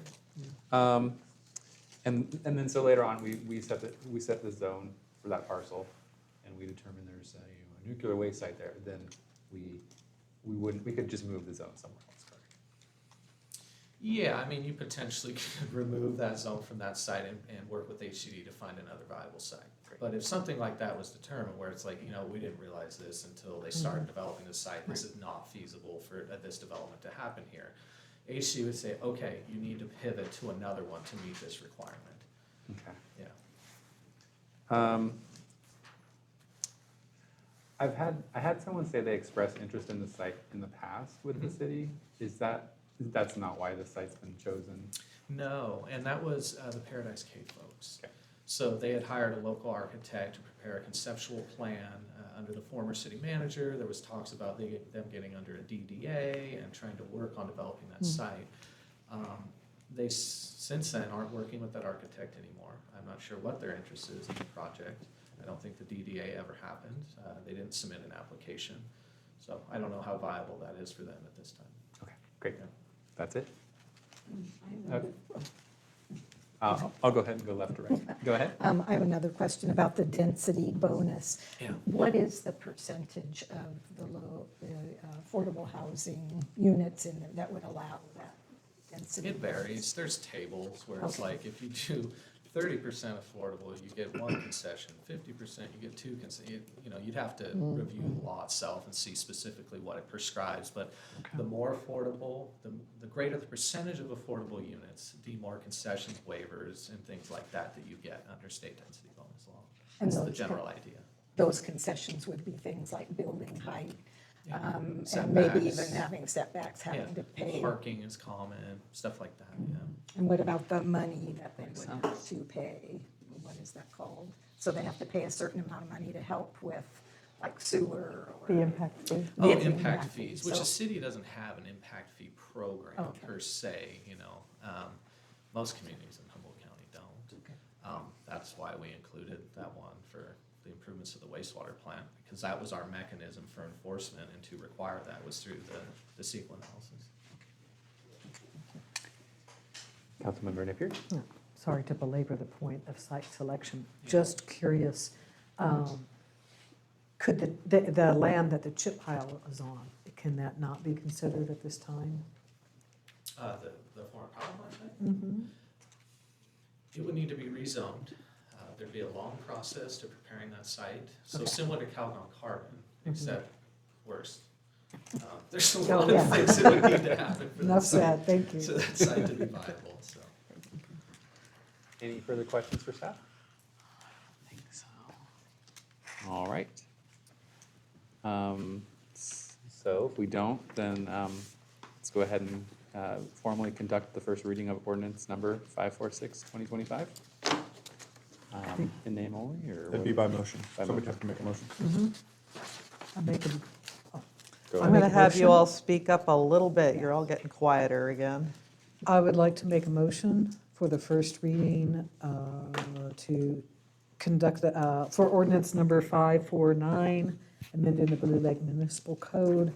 And then so later on, we set the zone for that parcel, and we determine there's a nuclear waste site there, then we could just move the zone somewhere else, correct? Yeah, I mean, you potentially could remove that zone from that site and work with HCD to find another viable site. But if something like that was determined, where it's like, you know, we didn't realize this until they started developing the site, this is not feasible for this development to happen here. HCD would say, okay, you need to pivot to another one to meet this requirement, Okay. yeah. I had someone say they expressed interest in the site in the past with the city. That's not why the site's been chosen? No, and that was the Paradise Cave folks. Okay. So they had hired a local architect to prepare a conceptual plan under the former city manager. There was talks about them getting under a DDA and trying to work on developing that site. They since then aren't working with that architect anymore. I'm not sure what their interest is in the project. I don't think the DDA ever happened. They didn't submit an application. So I don't know how viable that is for them at this time. Okay, great. Yeah. That's it? I'll go ahead and go left to right. Go ahead. I have another question about the density bonus. Yeah. What is the percentage of the affordable housing units in there that would allow that density? It varies. There's tables where it's Okay. like if you do 30% affordable, you get one concession, 50%, you get two concessions. You know, you'd have to review the law itself and see specifically what it prescribes, but the more affordable, the greater the percentage of affordable units, the more concessions, waivers, and things like that that you get under state density bonus law. And That's the those general idea. Those concessions would be things like building height, Yeah. and Setbacks. maybe even having setbacks, Yeah, having to pay. parking is common, stuff like that, yeah. And what about the money that they would have to pay? What is that called? So they have to pay a certain amount of money to help with like sewer or. The impact fee. Oh, The impact fees, which So- the city doesn't have an impact fee program Okay. per se, you know. Most communities in Humboldt County don't. That's why we included that one for the improvements of the wastewater plant, because that was our mechanism for enforcement, and to require that was through the CEQA analysis. Councilmember Napier? Sorry to belabor the point of site selection. Just curious, could the land that the chip pile is on, can that not be considered at this time? The foreign power plant site? It would need to be rezoned. There'd be a long process to preparing that site. So similar to Calgon Carbon, except worse. There's a lot of things that would need to happen for that Enough site. said, thank you. So that site to be viable, so. Any further questions for staff? I think so. All right. So if we don't, then let's go ahead and formally conduct the first reading of ordinance number 546, 2025. In name only, or? That'd be by motion. By Somebody motion. has to make a motion. I make a, Go I'm ahead. going to have you motion. all speak up a little bit. You're all getting quieter again. I would like to make a motion for the first reading to conduct, for ordinance number 549, amending the Blue Lake Municipal Code,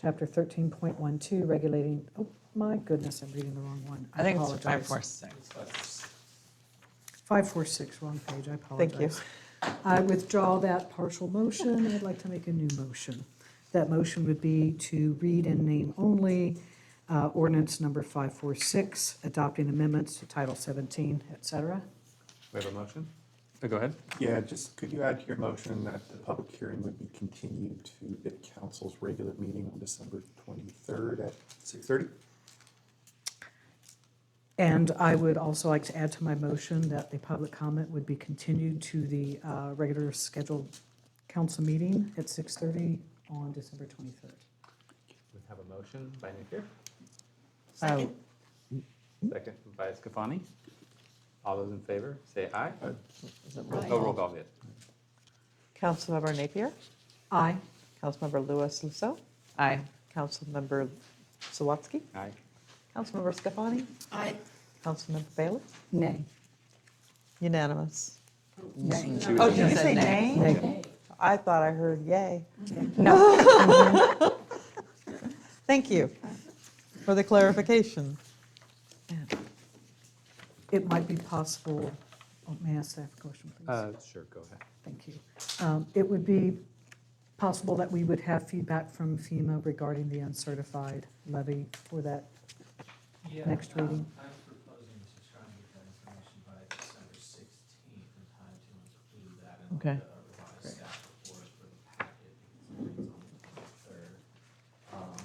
Chapter 13.12, regulating, oh my goodness, I'm reading the wrong one. I think it's apologize. 546. 546, wrong page, I apologize. Thank you. I withdraw that partial motion. I'd like to make a new motion. That motion would be to read in name only, ordinance number 546, adopting amendments to Title 17, et cetera. We have a motion? Go ahead. Yeah, just could you add to your motion that the public hearing would be continued to the council's regular meeting on December 23rd at 6:30? And I would also like to add to my motion that the public comment would be continued to the regular scheduled council meeting at 6:30 on December 23rd. We have a motion by Napier, Second. second by Scafani. All those in favor, say aye. Is it Oh, roll call, yes. Councilmember Napier, Aye. Councilmember Louis Lusso, Aye. Councilmember Sawatsky, Aye. Councilmember Scafani, Aye. Councilmember Bailey, Nay. unanimous. Nay. She was Oh, a did you nay. say nay? Nay. I thought I heard yay. No. Thank you for the clarification. It might be possible, oh, may I ask staff a question, please? Sure, go ahead. Thank you. It would be possible that we would have feedback from FEMA regarding the uncertified levy for that next reading. I'm proposing to try and get that information by December 16th in time to include that in Okay. the revised staff report for the packet, because it's on the 23rd.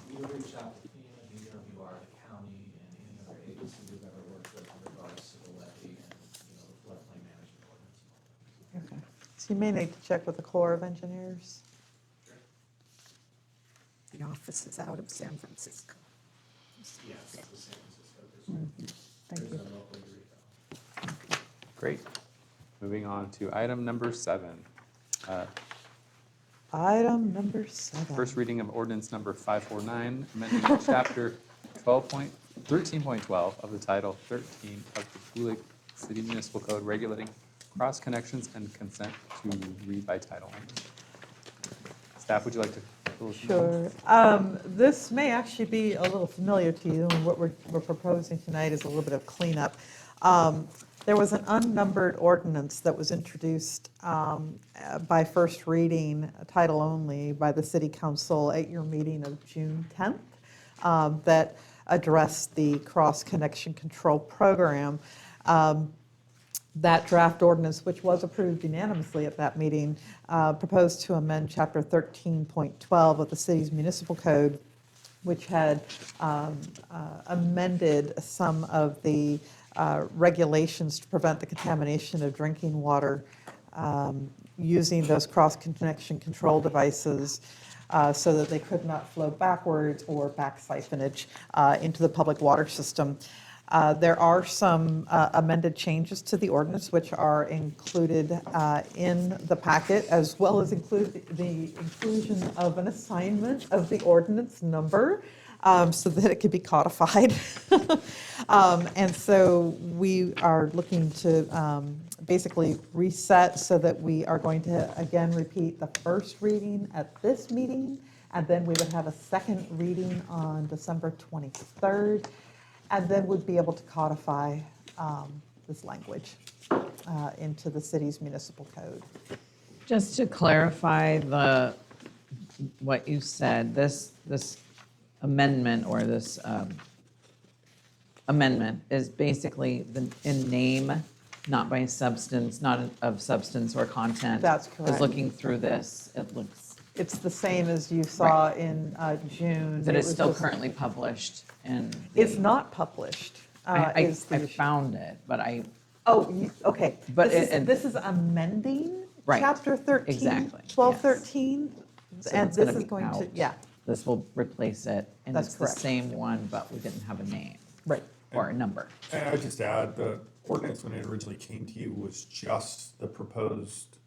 We will reach out to FEMA, DWR, the county, and any other agency we've ever worked with in regards to the levy and, the floodplain management ordinance. Okay. So you may need to check with the Corps of Engineers. The office is out of San Francisco. Yes, it's the San Francisco district. Thank There's you. no local Eureka. Great. Moving on to item number 7. Item number 7. First reading of ordinance number 549, amending chapter 13.12 of the title 13 of the Blue Lake City Municipal Code regulating cross connections and consent to read by title only. Staff, would you like to? fill us in? Sure. This may actually be a little familiar to you, and what we're proposing tonight is a little bit of cleanup. There was an unnumbered ordinance that was introduced by first reading, title only, by the City Council at your meeting of June 10th that addressed the cross-connection control program. that draft ordinance, which was approved unanimously at that meeting, proposed to amend Chapter 13.12 of the city's municipal code, which had amended some of the regulations to prevent the contamination of drinking water using those cross-connection control devices so that they could not flow backwards or back siphonage into the public water system. There are some amended changes to the ordinance which are included in the packet, as well as include the inclusion of an assignment of the ordinance number so that it could be codified. And so we are looking to basically reset so that we are going to again repeat the first reading at this meeting, and then we would have a second reading on December 23rd. And then would be able to codify this language into the city's municipal code. Just to clarify what you said, this amendment or this amendment is basically in name, not by substance, not of substance or content. That's correct. Because looking through this, it looks It's the same as you saw in June. that It it's was still just- currently published and. It's not published. I is the issue. found it, but Okay. But This is amending Right. Chapter 13. Exactly, 1213. so And it's gonna this is be going to, out. yeah, This will replace it, and That's it's the correct. same one, but we didn't have a name right. or a number. And I would just add, the ordinance when it originally came to you was just the proposed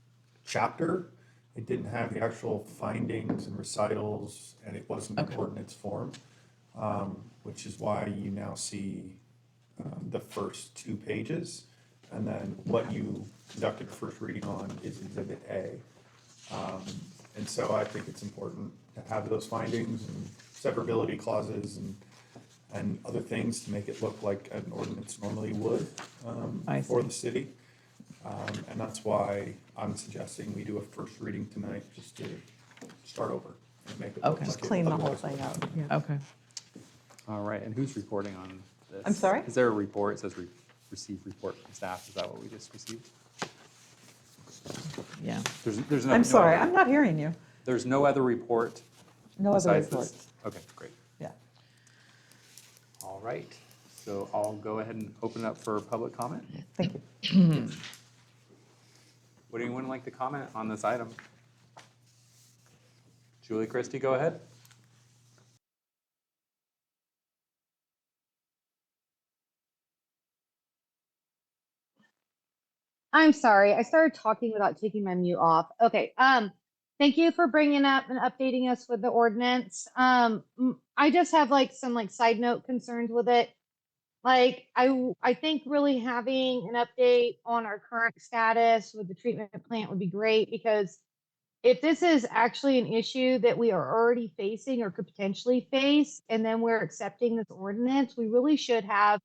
chapter. It didn't have the actual findings and recitals, and it wasn't in Okay. ordinance form, which is why you now see the first 2 pages. And then what you conducted the first reading on is Exhibit A. And so I think it's important to have those findings and severability clauses and other things to make it look like an ordinance normally would I for see. the city. And that's why I'm suggesting we do a first reading tonight, just to start over and make it look Okay. like Just it clean the whole otherwise thing would. out. Okay. All right, and who's reporting on this? I'm sorry? Is there a report? It says receive report from staff. Is that what we just received? Yeah. There's no. I'm no sorry, other- I'm not hearing you. There's no other report No other besides this? reports. Okay, great. Yeah. All right, so I'll go ahead and open it up for public comment. Thank you. Would anyone like to comment on this item? Julie Christie, go ahead. I'm sorry, I started talking without taking my mute off. Okay, thank you for bringing up and updating us with the ordinance. I just have like some like side note concerns with it. Like, I think really having an update on our current status with the treatment plant would be great, because if this is actually an issue that we are already facing or could potentially face, and then we're accepting this ordinance, we really should have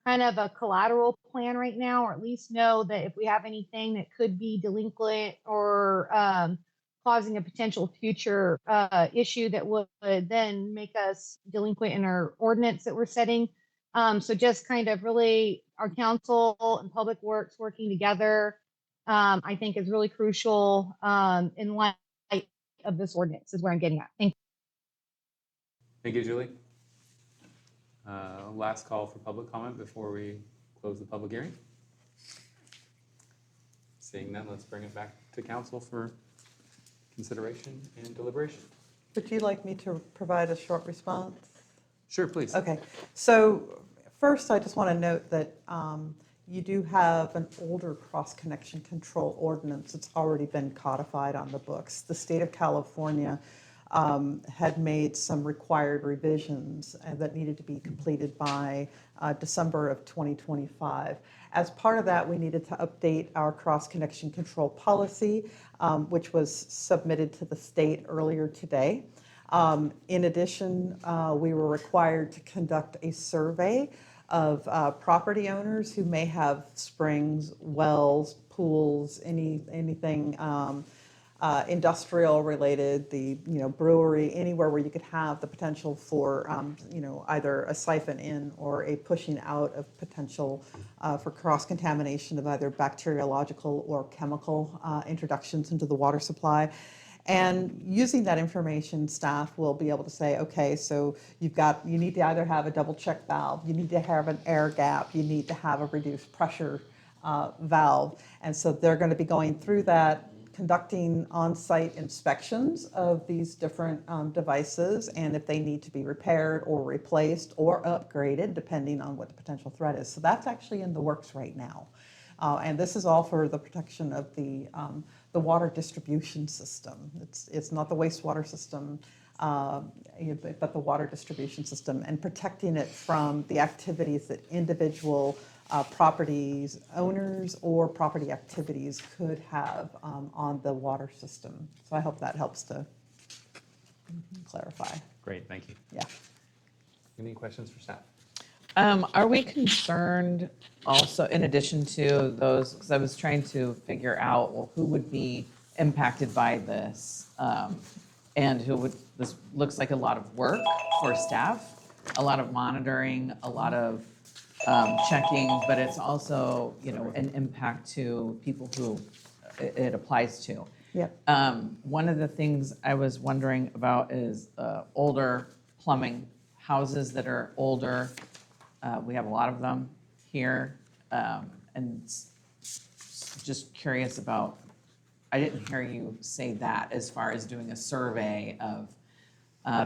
kind of a collateral plan right now, or at least know that if we have anything that could be delinquent or causing a potential future issue that would then make us delinquent in our ordinance that we're setting. So just kind of really our council and public works working together, I think is really crucial in light of this ordinance is where I'm getting at. Thank you. Thank you, Julie. Last call for public comment before we close the public hearing. Seeing none, let's bring it back to council for consideration and deliberation. Would you like me to provide a short response? Sure, please. Okay, so first, I just want to note that you do have an older cross-connection control ordinance that's already been codified on the books. The state of California had made some required revisions that needed to be completed by December of 2025. As part of that, we needed to update our cross-connection control policy, which was submitted to the state earlier today. In addition, we were required to conduct a survey of property owners who may have springs, wells, pools, anything industrial related, the, brewery, anywhere where you could have the potential for, either a siphon in or a pushing out of potential for cross-contamination of either bacteriological or chemical introductions into the water supply. And using that information, staff will be able to say, okay, so you need to either have a double check valve, you need to have an air gap, you need to have a reduced pressure valve. And so they're going to be going through that, conducting on-site inspections of these different devices, and if they need to be repaired or replaced or upgraded, depending on what the potential threat is. So that's actually in the works right now. And this is all for the protection of the water distribution system. It's not the wastewater system, but the water distribution system, and protecting it from the activities that individual properties owners or property activities could have on the water system. So I hope that helps to clarify. Great, thank you. Yeah. Any questions for staff? Are we concerned also, in addition to those, because I was trying to figure out, well, who would be impacted by this? And this looks like a lot of work for staff, a lot of monitoring, a lot of checking, but it's also, an impact to people who it applies to. Yep. One of the things I was wondering about is older plumbing, houses that are older. We have a lot of them here, and just curious about, I didn't hear you say that as far as doing a survey of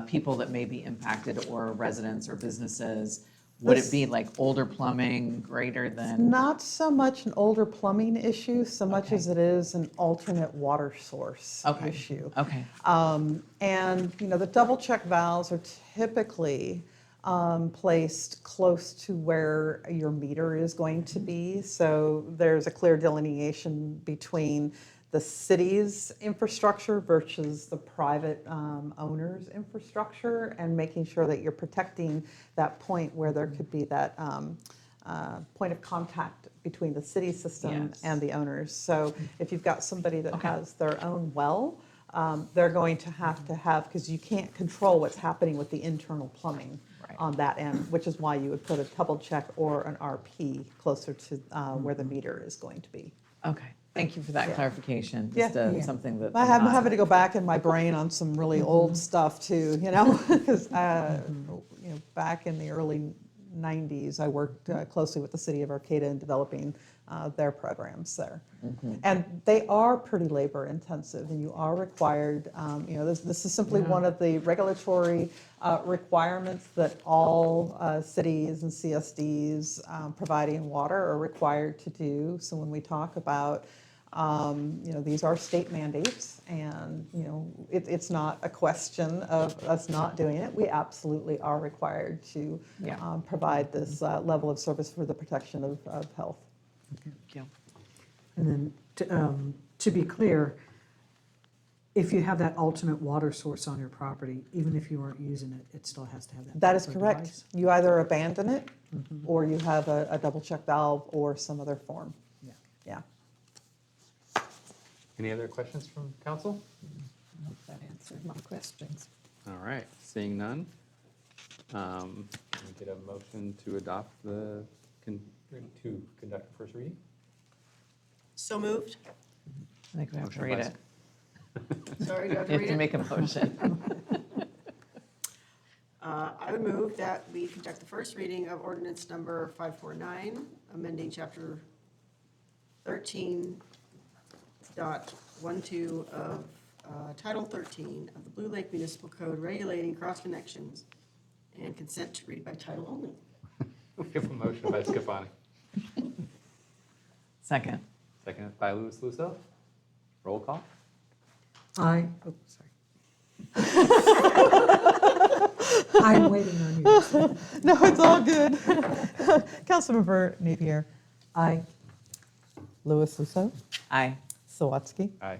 people that may be impacted, or residents or businesses. Would it be like older plumbing greater than? Not so much an older plumbing issue, so much Okay. as it is an alternate water source Okay. issue. Okay. And, the double check valves are typically placed close to where your meter is going to be. So there's a clear delineation between the city's infrastructure versus the private owner's infrastructure, and making sure that you're protecting that point where there could be that point of contact between the city system Yes. and the owners. So if you've got somebody that Okay. has their own well, they're going to have, because you can't control what's happening with the internal plumbing Right. on that end, which is why you would put a double check or an RP closer to where the meter is going to be. Okay, thank you for that Yeah. clarification. Yeah. Just something that. I'm having to go back in my brain on some really old stuff too, because back in the early 90s, I worked closely with the city of Arcata in developing their programs there. And they are pretty labor intensive, and you are required, this is simply one of the regulatory requirements that all cities and CSDs providing water are required to do. So when we talk about these are state mandates, and it's not a question of us not doing it. We absolutely are required to Yeah. provide this level of service for the protection of health. Thank you. And then, to be clear, if you have that alternate water source on your property, even if you aren't using it, it still has to have that. That is backup correct. device. You either abandon it, or you have a double check valve or some other form. Yeah. Yeah. Any other questions from council? That answered my questions. All right, seeing none. Can we get a motion to adopt to conduct the first reading? So moved. I think we have to Motion read by it. Sorry, do I have to You have read to it? make a motion. I would move that we conduct the first reading of ordinance number 549, amending chapter 13.12 of Title 13 of the Blue Lake Municipal Code regulating cross connections, and consent to read by title only. We have a motion by Scafani, Second. seconded by Louis Lusso. Roll call. Sorry. I'm waiting on you. No, it's all good. Councilmember Napier. Aye. Louis Lusso. Aye. Sawatsky. Aye.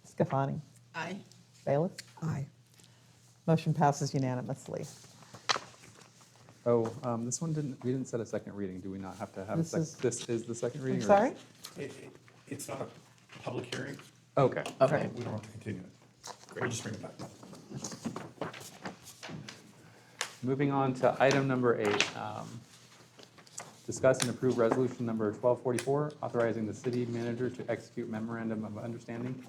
Scafani. Aye. Bailiff. Aye. Motion passes unanimously. Oh, this one we didn't set a second reading. Do we not have to have a This second? is- This is the second reading? I'm or sorry? It's not a public hearing, Okay. Okay. We don't have to continue it. We'll just bring it back. Moving on to item number 8. Discuss and approve resolution number 1244, authorizing the city manager to execute memorandum of understanding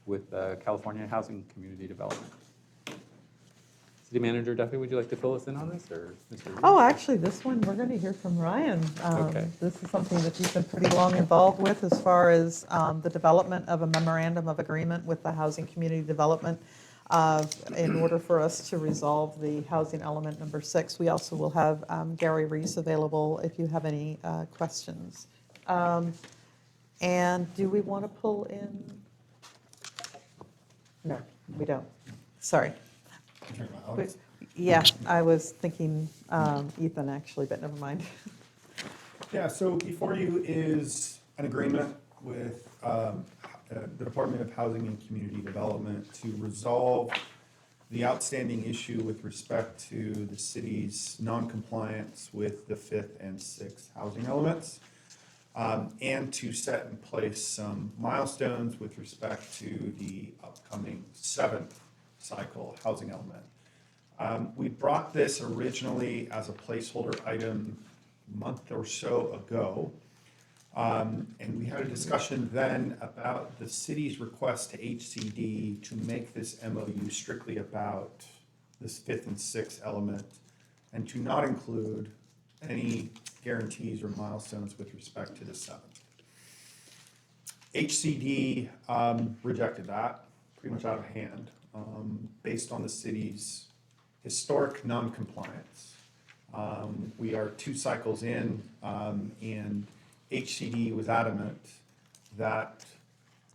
with California Housing Community Development. City Manager Duffy, would you like to fill us in on this, or Mr. Reed? Oh, actually, this one, we're going to hear from Ryan. Okay. This is something that he's been pretty long involved with as far as the development of a memorandum of agreement with the Housing Community Development in order for us to resolve the housing element number 6. We also will have Gary Reese available if you have any questions. And do we want to pull in? No, we don't. Sorry. Yeah, I was thinking Ethan, actually, but never mind. Yeah, so before you is an agreement with the Department of Housing and Community Development to resolve the outstanding issue with respect to the city's non-compliance with the 5th and 6th housing elements, and to set in place some milestones with respect to the upcoming 7th cycle housing element. We brought this originally as a placeholder item a month or so ago. And we had a discussion then about the city's request to HCD to make this MOU strictly about this 5th and 6th element and to not include any guarantees or milestones with respect to the 7th. HCD rejected that pretty much out of hand based on the city's historic non-compliance. We are 2 cycles in, and HCD was adamant that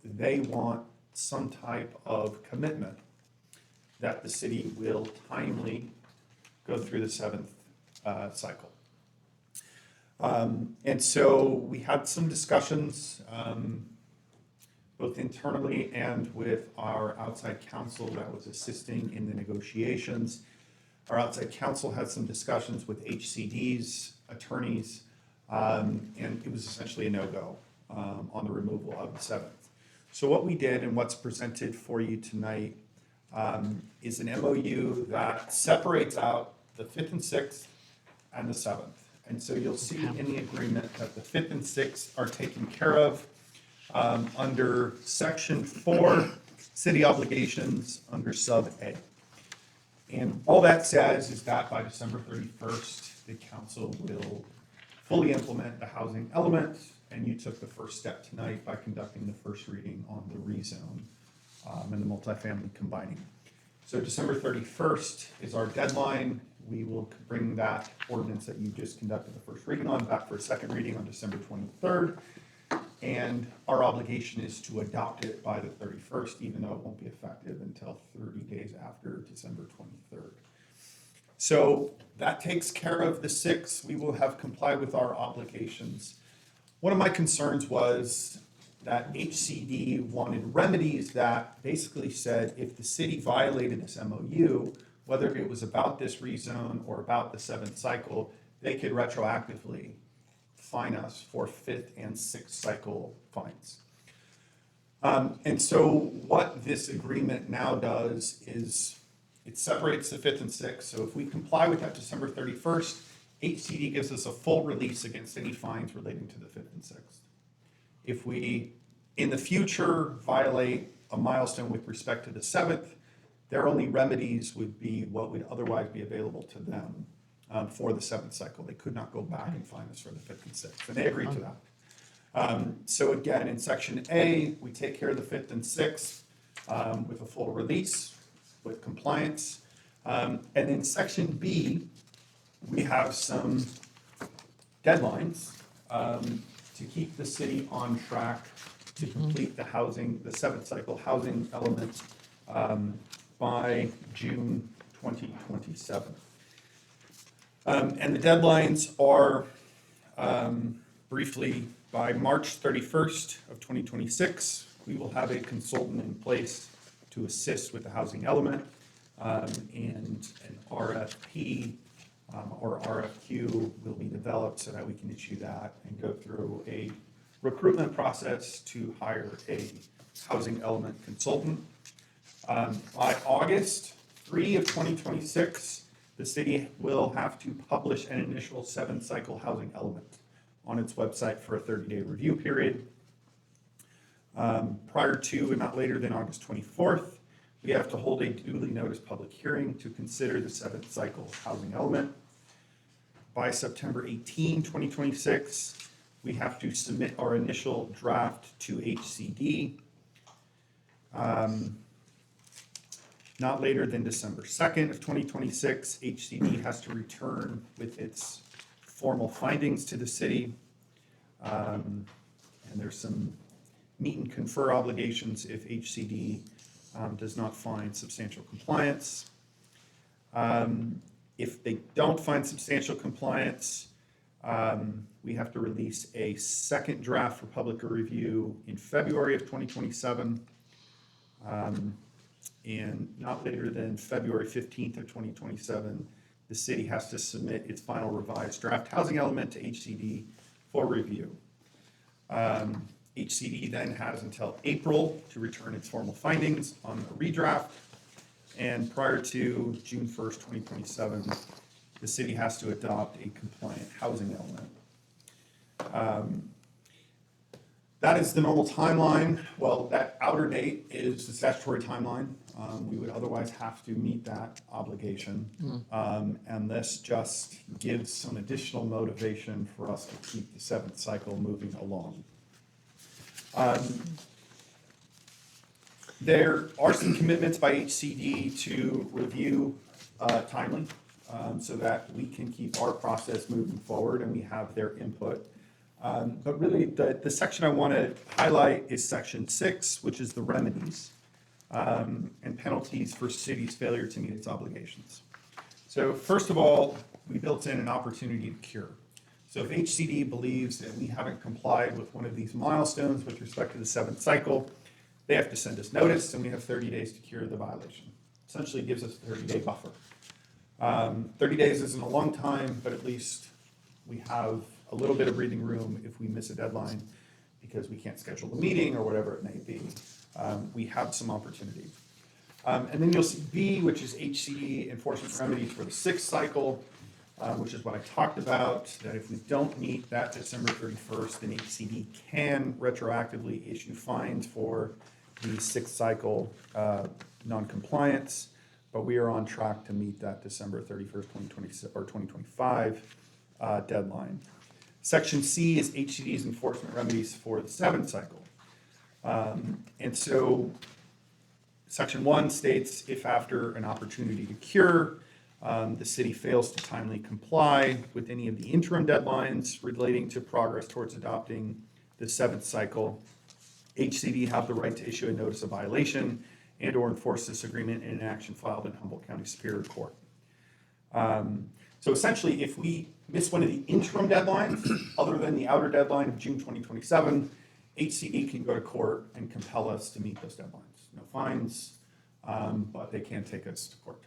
they want some type of commitment that the city will timely go through the 7th cycle. And so we had some discussions, both internally and with our outside counsel that was assisting in the negotiations. Our outside counsel had some discussions with HCD's attorneys, and it was essentially a no-go on the removal of the 7th. So what we did and what's presented for you tonight is an MOU that separates out the 5th and 6th and the 7th. And so you'll see in the agreement that the 5th and 6th are taken care of under Section 4, City Obligations, under Sub A. And all that says is that by December 31st, the council will fully implement the housing element, and you took the first step tonight by conducting the first reading on the rezone and the multifamily combining. So December 31st is our deadline. We will bring that ordinance that you just conducted the first reading on back for a second reading on December 23rd. And our obligation is to adopt it by the 31st, even though it won't be effective until 30 days after December 23rd. So that takes care of the 6. We will have complied with our obligations. One of my concerns was that HCD wanted remedies that basically said if the city violated this MOU, whether it was about this rezone or about the 7th cycle, they could retroactively fine us for 5th and 6th cycle fines. And so what this agreement now does is it separates the 5th and 6th. So if we comply with that December 31st, HCD gives us a full release against any fines relating to the 5th and 6th. If we, in the future, violate a milestone with respect to the 7th, their only remedies would be what would otherwise be available to them for the 7th cycle. They could not go back and fine us for the 5th and 6th, and they agreed to that. So again, in Section A, we take care of the 5th and 6th with a full release, with compliance. And in Section B, we have some deadlines to keep the city on track to complete the housing, the 7th cycle housing element by June 2027. And the deadlines are briefly by March 31st of 2026, we will have a consultant in place to assist with the housing element, and an RFP or RFQ will be developed so that we can issue that and go through a recruitment process to hire a housing element consultant. By August 3 of 2026, the city will have to publish an initial 7-cycle housing element on its website for a 30-day review period. Prior to and not later than August 24th, we have to hold a duly noticed public hearing to consider the 7th cycle housing element. By September 18, 2026, we have to submit our initial draft to HCD. Not later than December 2nd of 2026, HCD has to return with its formal findings to the city. And there's some meet and confer obligations if HCD does not find substantial compliance. If they don't find substantial compliance, we have to release a second draft for public review in February of 2027. And not later than February 15th of 2027, the city has to submit its final revised draft housing element to HCD for review. HCD then has until April to return its formal findings on the redraft. And prior to June 1st, 2027, the city has to adopt a compliant housing element. That is the normal timeline. Well, that outer date is the statutory timeline. We would otherwise have to meet that obligation. And this just gives some additional motivation for us to keep the 7th cycle moving along. There are some commitments by HCD to review timely so that we can keep our process moving forward and we have their input. But really, the section I want to highlight is section 6, which is the remedies and penalties for city's failure to meet its obligations. So first of all, we built in an opportunity to cure. So if HCD believes that we haven't complied with one of these milestones with respect to the 7th cycle, they have to send us notice, and we have 30 days to cure the violation. Essentially, it gives us a 30-day buffer. 30 days isn't a long time, but at least we have a little bit of breathing room if we miss a deadline because we can't schedule a meeting or whatever it may be. We have some opportunity. And then you'll see B, which is HCD enforcement remedies for the 6th cycle, which is what I talked about, that if we don't meet that December 31st, then HCD can retroactively issue fines for the 6th cycle noncompliance, but we are on track to meet that December 31st, 2026 or 2025 deadline. Section C is HCD's enforcement remedies for the 7th cycle. And so Section 1 states if after an opportunity to cure, the city fails to timely comply with any of the interim deadlines relating to progress towards adopting the 7th cycle, HCD have the right to issue a notice of violation and or enforce this agreement in an action filed in Humboldt County Superior Court. So essentially, if we miss one of the interim deadlines, other than the outer deadline of June 2027, HCD can go to court and compel us to meet those deadlines. No fines, but they can take us to court.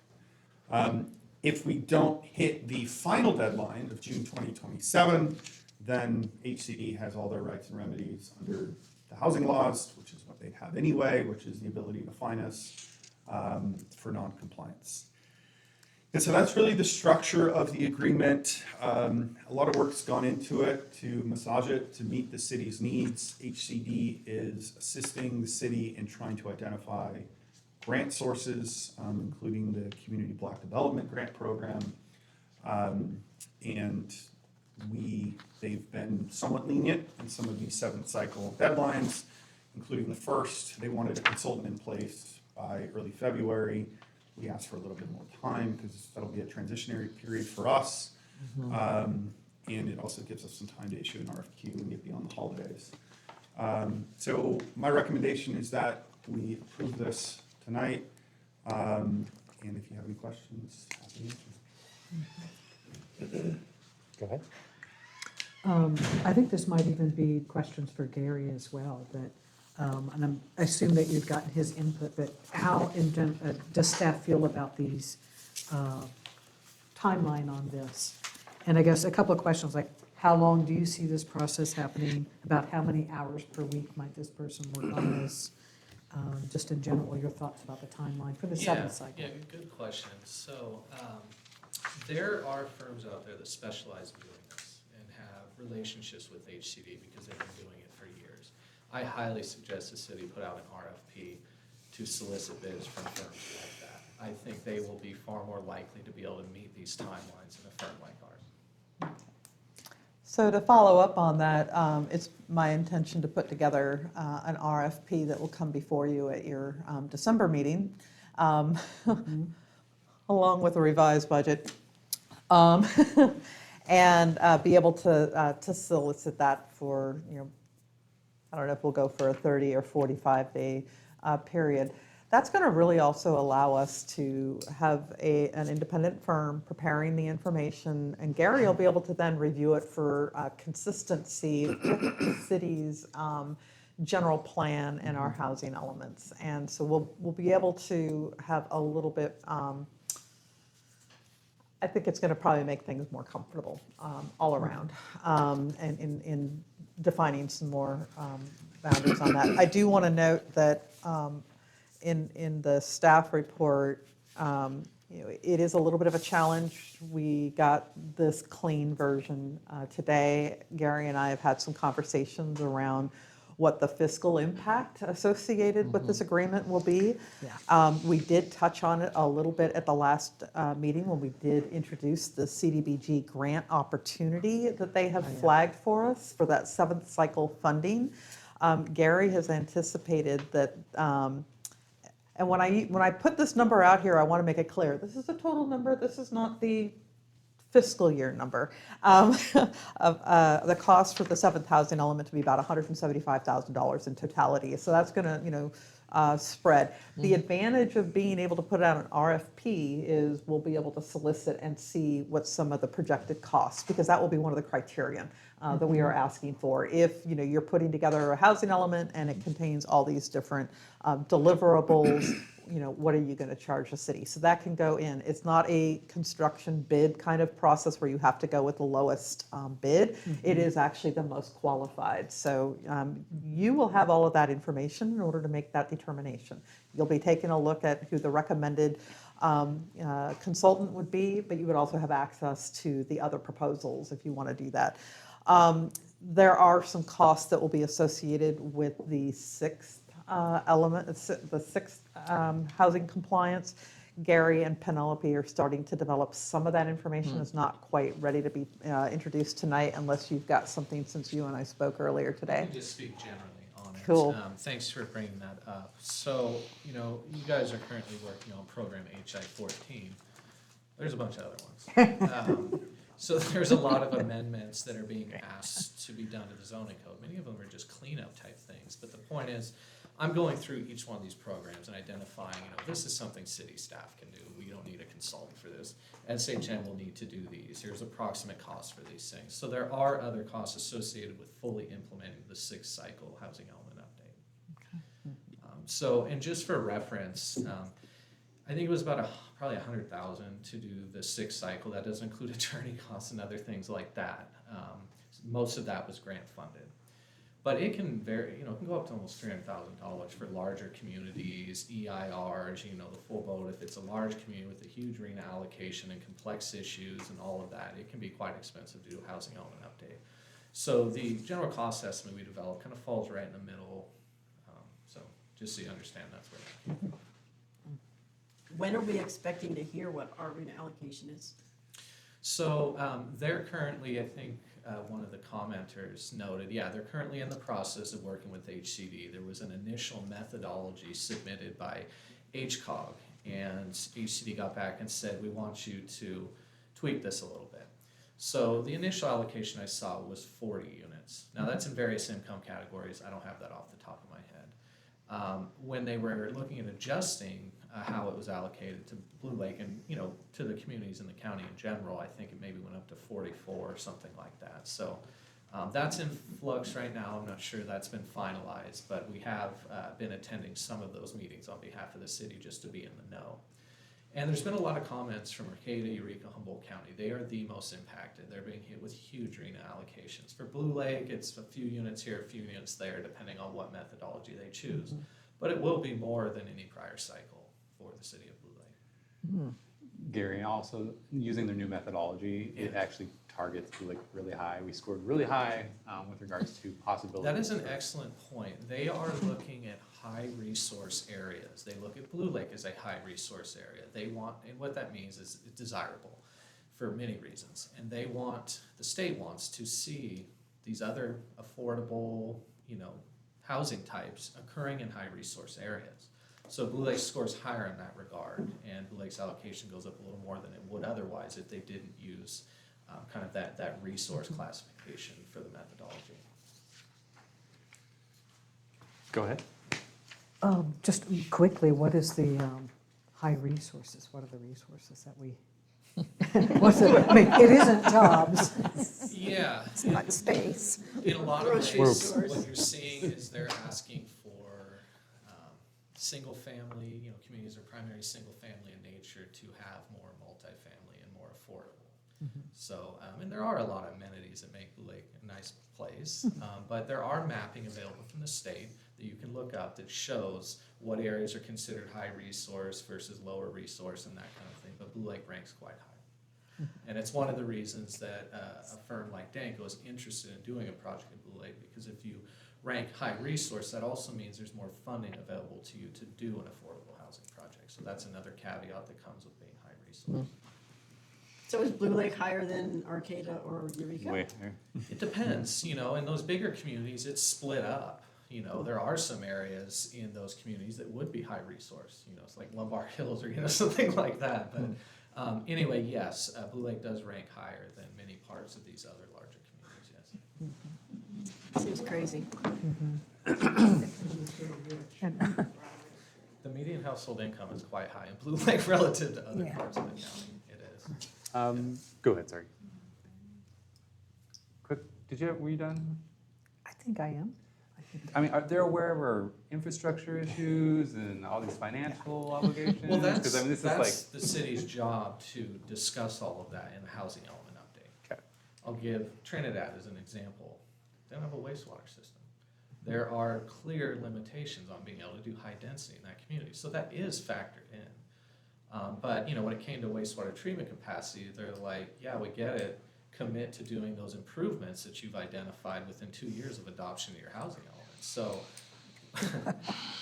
If we don't hit the final deadline of June 2027, then HCD has all their rights and remedies under the housing laws, which is what they have anyway, which is the ability to fine us for noncompliance. And so that's really the structure of the agreement. A lot of work's gone into it to massage it to meet the city's needs. HCD is assisting the city in trying to identify grant sources, including the Community Block Development Grant Program. And they've been somewhat lenient in some of these 7th cycle deadlines, including the first. They wanted a consultant in place by early February. We asked for a little bit more time because that'll be a transitionary period for us. And it also gives us some time to issue an RFQ and get beyond the holidays. So my recommendation is that we approve this tonight. And if you have any questions, happy to answer. Go ahead. I think this might even be questions for Gary as well, but, and I assume that you've gotten his input, but how does staff feel about these timeline on this? And I guess a couple of questions, like how long do you see this process happening? About how many hours per week might this person work on this? Just in general, your thoughts about the timeline for the seventh cycle? Yeah, good question. So there are firms out there that specialize in doing this and have relationships with HCD because they've been doing it for years. I highly suggest the city put out an RFP to solicit bids from firms like that. I think they will be far more likely to be able to meet these timelines than a firm like ours. So to follow up on that, it's my intention to put together an RFP that will come before you at your December meeting, along with a revised budget, and be able to solicit that for, I don't know if we'll go for a 30 or 45-day period. That's going to really also allow us to have an independent firm preparing the information, and Gary will be able to then review it for consistency with the city's general plan and our housing elements. And so we'll be able to have a little bit, I think it's going to probably make things more comfortable all around, and in defining some more boundaries on that. I do want to note that in the staff report, it is a little bit of a challenge. We got this clean version today. Gary and I have had some conversations around what the fiscal impact associated with this agreement will be. Yeah. We did touch on it a little bit at the last meeting when we did introduce the CDBG grant opportunity that they have flagged for us for that 7th cycle funding. Gary has anticipated that, and when I put this number out here, I want to make it clear, this is a total number, this is not the fiscal year number, of the cost for the 7th housing element to be about $175,000 in totality. So that's going to, spread. The advantage of being able to put out an RFP is we'll be able to solicit and see what some of the projected costs, because that will be one of the criteria that we are asking for. If you're putting together a housing element and it contains all these different deliverables, what are you going to charge the city? So that can go in. It's not a construction bid kind of process where you have to go with the lowest bid. It is actually the most qualified. So you will have all of that information in order to make that determination. You'll be taking a look at who the recommended consultant would be, but you would also have access to the other proposals if you want to do that. There are some costs that will be associated with the 6th element, the 6th housing compliance. Gary and Penelope are starting to develop some of that information. It's not quite ready to be introduced tonight unless you've got something since you and I spoke earlier I today. can just speak generally on it. Cool. Thanks for bringing that up. So, you guys are currently working on program HI 14. There's a bunch of other ones. So there's a lot of amendments that are being asked to be done to the zoning code. Many of them are just cleanup type things. But the point is, I'm going through each one of these programs and identifying, this is something city staff can do. We don't need a consultant for this. SHN will need to do these. Here's approximate costs for these things. So there are other costs associated with fully implementing the 6th cycle housing element update. And just for reference, I think it was about probably $100,000 to do the 6th cycle. That doesn't include attorney costs and other things like that. Most of that was grant funded. But it can vary, it can go up to almost $300,000 for larger communities, EIRs, the full boat. If it's a large community with a huge RENA allocation and complex issues and all of that, it can be quite expensive to do a housing element update. So the general cost estimate we developed kind of falls right in the middle. So just so you understand, that's where that came from. When are we expecting to hear what our RENA allocation is? So they're currently, I think one of the commenters noted, they're currently in the process of working with HCD. There was an initial methodology submitted by HCOG, and HCD got back and said, we want you to tweak this a little bit. So the initial allocation I saw was 40 units. Now that's in various income categories. I don't have that off the top of my head. When they were looking at adjusting how it was allocated to Blue Lake and to the communities in the county in general, I think it maybe went up to 44 or something like that. So that's in flux right now. I'm not sure that's been finalized, but we have been attending some of those meetings on behalf of the city just to be in the know. And there's been a lot of comments from Arcata, Eureka, Humboldt County. They are the most impacted. They're being hit with huge RENA allocations. For Blue Lake, it's a few units here, a few units there, depending on what methodology they choose. but it will be more than any prior cycle for the city of Blue Lake. Gary, and also using their new methodology, it Yeah. actually targets Blue Lake really high. We scored really high with regards to possibilities. That is an excellent point. They are looking at high resource areas. They look at Blue Lake as a high resource area. They want, and what that means is it's desirable for many reasons. And they want, the state wants to see these other affordable, housing types occurring in high resource areas. So Blue Lake scores higher in that regard, and Blue Lake's allocation goes up a little more than it would otherwise if they didn't use kind of that resource classification for the methodology. Go ahead. Just quickly, what is the high resources? What are the resources that we? What's it? I mean, it isn't jobs. Yeah. It's not space. In a lot of Grocery ways, stores. what you're seeing is they're asking for single-family, communities are primary single-family in nature to have more multifamily and more affordable. So, and there are a lot of amenities that make Blue Lake a nice place, but there are mapping available from the state that you can look up that shows what areas are considered high resource versus lower resource and that kind of thing, but Blue Lake ranks quite high. And it's one of the reasons that a firm like Danco is interested in doing a project in Blue Lake, because if you rank high resource, that also means there's more funding available to you to do an affordable housing project. So that's another caveat that comes with being high resource. So is Blue Lake higher than Arcata or Eureka? Way higher. It depends, in those bigger communities, it's split up. There are some areas in those communities that would be high resource, it's like Lombard Hills or, something like that. But anyway, yes, Blue Lake does rank higher than many parts of these other larger communities, yes. Seems crazy. The median household income is quite high in Blue Lake relative to other parts of the county, it is. Go ahead, sorry. Quick, were you done? I think I am. I mean, are they aware of our infrastructure issues and all these financial obligations? Well, 'Cause, I mean, this is that's the city's job to discuss all of that in the housing element update. Okay. I'll give Trinidad as an example. They don't have a wastewater system. There are clear limitations on being able to do high density in that community, so that is factored in. But, when it came to wastewater treatment capacity, they're like, yeah, we get it. Commit to doing those improvements that you've identified within 2 years of adoption of your housing element. So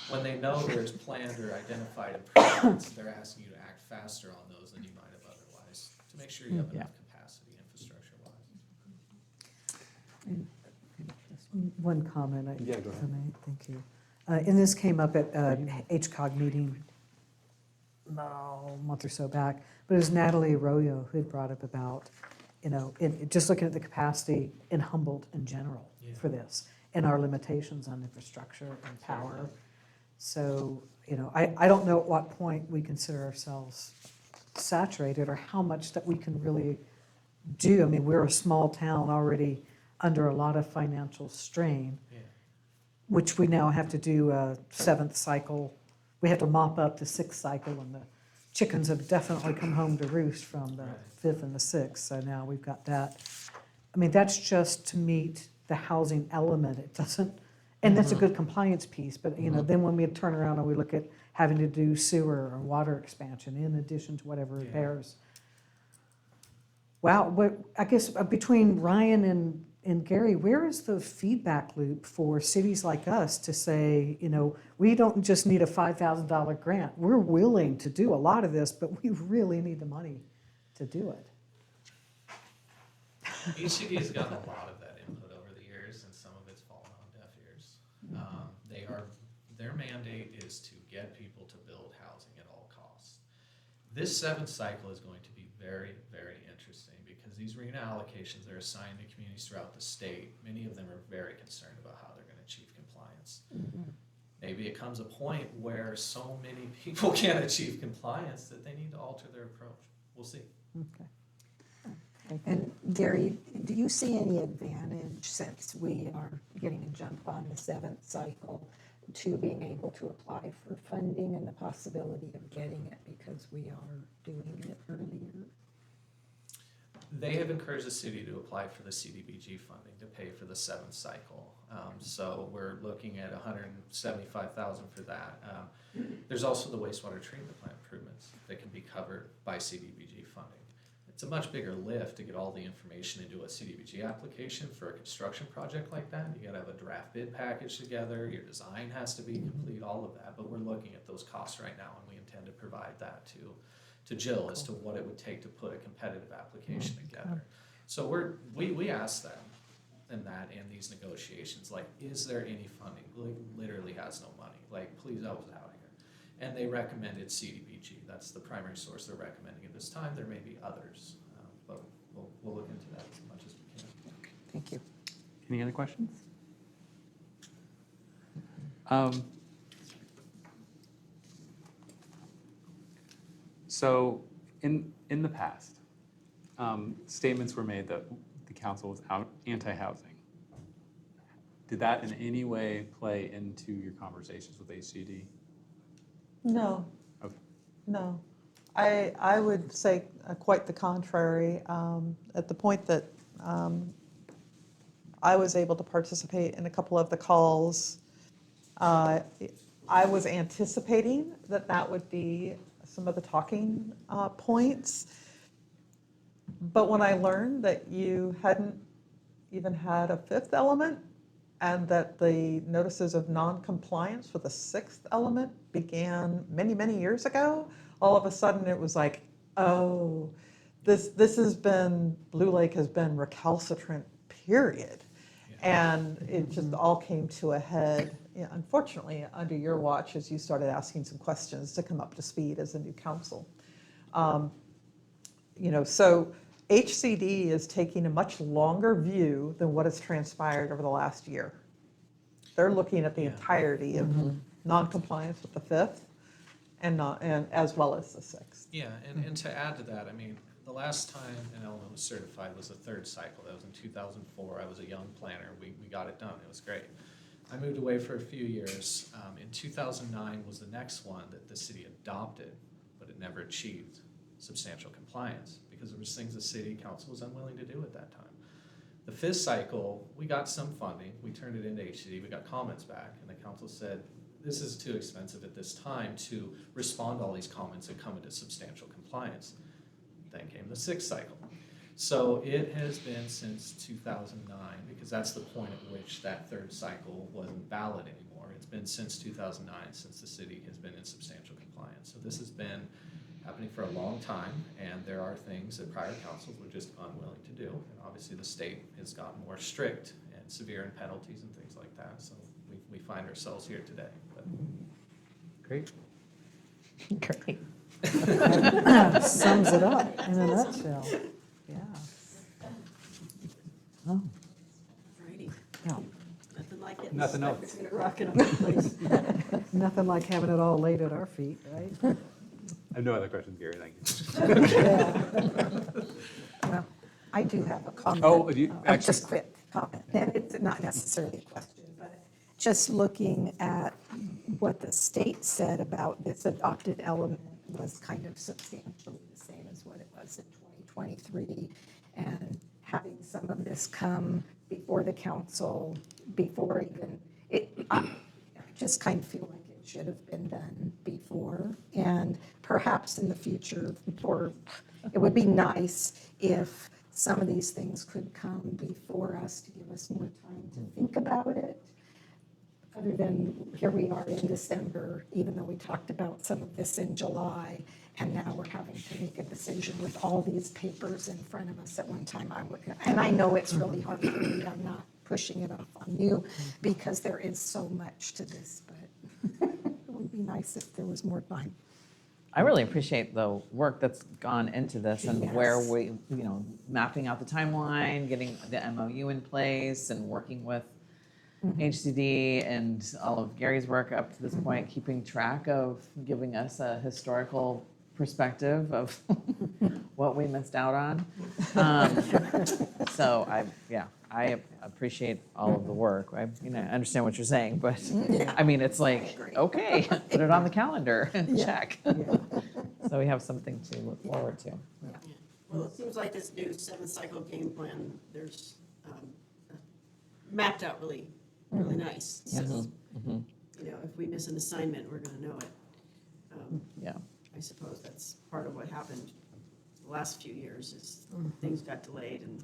when they know there's planned or identified improvements, they're asking you to act faster on those than you might have otherwise to make sure you have enough capacity infrastructure-wise. One comment. Yeah, go ahead. Thank you. And this came up at HCOG meeting a month or so back, but it was Natalie Arroyo who had brought up about, just looking at the capacity in Humboldt in general for this, and our limitations on infrastructure and power. So, I don't know at what point we consider ourselves saturated or how much that we can really do. I mean, we're a small town already under a lot of financial strain, which we now have to do a 7th cycle. We have to mop up the 6th cycle, and the chickens have definitely come home to roost from the 5th and the 6th, so now we've got that. I mean, that's just to meet the housing element. It doesn't, and that's a good compliance piece, but, then when we turn around and we look at having to do sewer or water expansion in addition to whatever repairs. Wow, I guess between Ryan and Gary, where is the feedback loop for cities like us to say, we don't just need a $5,000 grant. We're willing to do a lot of this, but we really need the money to do it. HCD has gotten a lot of that input over the years, and some of it's fallen on deaf ears. Their mandate is to get people to build housing at all costs. This 7th cycle is going to be very, very interesting because these RHNA allocations are assigned to communities throughout the state. Many of them are very concerned about how they're going to achieve compliance. Maybe it comes a point where so many people can't achieve compliance that they need to alter their approach. We'll see. Okay. And Gary, do you see any advantage, since we are getting a jump on the 7th cycle, to being able to apply for funding and the possibility of getting it because we are doing it earlier? They have encouraged the city to apply for the CDBG funding to pay for the 7th cycle. So we're looking at $175,000 for that. There's also the wastewater treatment plant improvements that can be covered by CDBG funding. It's a much bigger lift to get all the information into a CDBG application for a construction project like that. You gotta have a draft bid package together, your design has to be complete, all of that. But we're looking at those costs right now, and we intend to provide that to Jill as to what it would take to put a competitive application together. So we asked them in these negotiations, like, is there any funding? Like, literally has no money. Like, please help us out here. And they recommended CDBG. That's the primary source they're recommending at this time. There may be others, but we'll look into that as much as we can. Thank you. Any other questions? So in the past, statements were made that the council was anti-housing. Did that in any way play into your conversations with HCD? No. Okay. No. I would say quite the contrary. At the point that I was able to participate in a couple of the calls, I was anticipating that would be some of the talking points. But when I learned that you hadn't even had a 5th element, and that the notices of non-compliance for the 6th element began many, many years ago, all of a sudden it was like, oh, this has been, Blue Lake has been recalcitrant, period. And it just all came to a head, unfortunately, under your watch as you started asking some questions to come up to speed as a new council. So HCD is taking a much longer view than what has transpired over the last year. They're looking at the entirety of non-compliance with the 5th and as well as the 6th. Yeah, and to add to that, I mean, the last time an element was certified was the 3rd cycle. That was in 2004. I was a young planner. We got it done. It was great. I moved away for a few years. In 2009 was the next one that the city adopted, but it never achieved substantial compliance because there was things the city council was unwilling to do at that time. The 5th cycle, we got some funding. We turned it into HCD. We got comments back, and the council said, this is too expensive at this time to respond to all these comments and come into substantial compliance. Then came the 6th cycle. So it has been since 2009, because that's the point at which that 3rd cycle wasn't valid anymore. It's been since 2009 since the city has been in substantial compliance. So this has been happening for a long time, and there are things that prior councils were just unwilling to do. And obviously the state has gotten more strict and severe in penalties and things like that. So we find ourselves here today. But. Great. Great. Sums it up in a nutshell. Yeah. Oh, Alrighty. yeah. Nothing like it. Nothing else. Rocking up the place. Nothing like having it all laid at our feet, right? I have no other questions, Gary, thank you. Well, I do have a comment. Oh, do you- Just quick comment, and it's not necessarily a question, but just looking at what the state said about this adopted element was kind of substantially the same as what it was in 2023. And having some of this come before the council, before even, I just kind of feel like it should have been done before. And perhaps in the future, or it would be nice if some of these things could come before us to give us more time to think about it. Other than here we are in December, even though we talked about some of this in July, and now we're having to make a decision with all these papers in front of us at one time. And I know it's really hard for me, I'm not pushing it off on you, because there is so much to this, but it would be nice if there was more time. I really appreciate the work that's gone into this and where Yes. we, mapping out the timeline, getting the MOU in place and working with HCD and all of Gary's work up to this point, keeping track of giving us a historical perspective of what we missed out on. So I appreciate all of the work. I understand what you're saying, but I mean, it's like, okay, put it on the calendar, check. So we have something to look forward to. Well, it seems like this new 7-cycle game plan, there's mapped out really, really nice. So, you know, if we miss an assignment, we're gonna know it. Yeah. I suppose that's part of what happened the last few years is things got delayed and.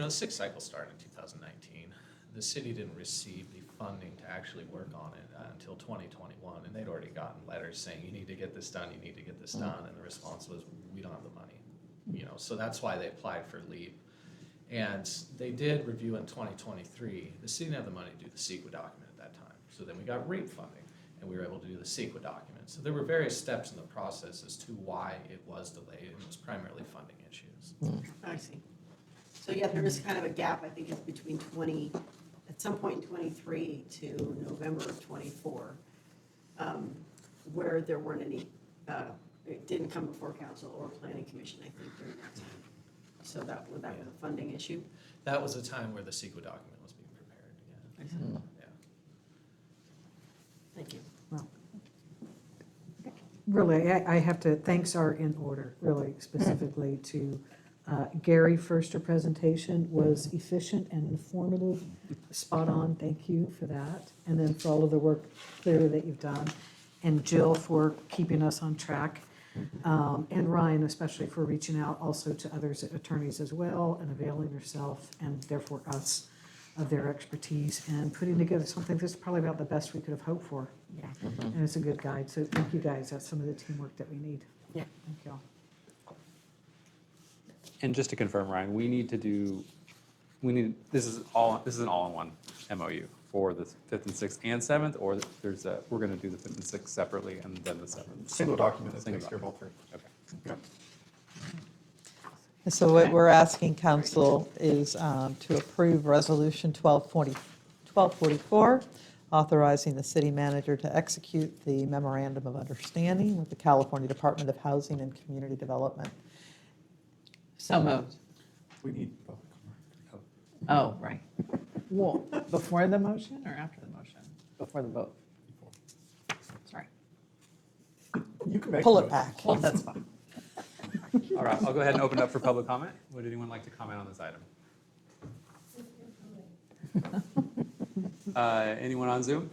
The sixth cycle started in 2019. The city didn't receive the funding to actually work on it until 2021, and they'd already gotten letters saying, you need to get this done, you need to get this done, and the response was, we don't have the money. So that's why they applied for LEAP. And they did review in 2023. The city didn't have the money to do the CEQA document at that time. So then we got REAP funding, and we were able to do the CEQA document. So there were various steps in the process as to why it was delayed, and it was primarily funding issues. I see. So yeah, there is kind of a gap, I think it's between at some point in 23 to November of 24, where there weren't any, it didn't come before council or planning commission, I think, during that time. So that was a funding issue. That was a time where the CEQA document was being prepared, yeah. Thank you. Really, I have to, thanks are in order, really specifically to Gary. First, your presentation was efficient and informative, spot on, thank you for that. And then for all of the work clearly that you've done. And Jill for keeping us on track. And Ryan especially for reaching out also to others, attorneys as well, and availing yourself and therefore us of their expertise and putting together something that's probably about the best we could have hoped for. Yeah. And it's a good guide, so thank you guys, that's some of the teamwork that we need. Yeah. Thank you all. And just to confirm, Ryan, this is an all-in-one MOU for the 5th and 6th and 7th, or we're going to do the 5th and 6th separately and then the 7th? Single document that Single takes care of all three. Okay. So what we're asking council is to approve Resolution 1244, authorizing the city manager to execute the memorandum of understanding with the California Department of Housing and Community Development. So moved. We need public comment. Oh, right. Well, before the motion or after the motion? Before the vote? Sorry. You can make. Pull the it motion. back. Well, that's fine. All right, I'll go ahead and open up for public comment. Would anyone like to comment on this item? Anyone on Zoom?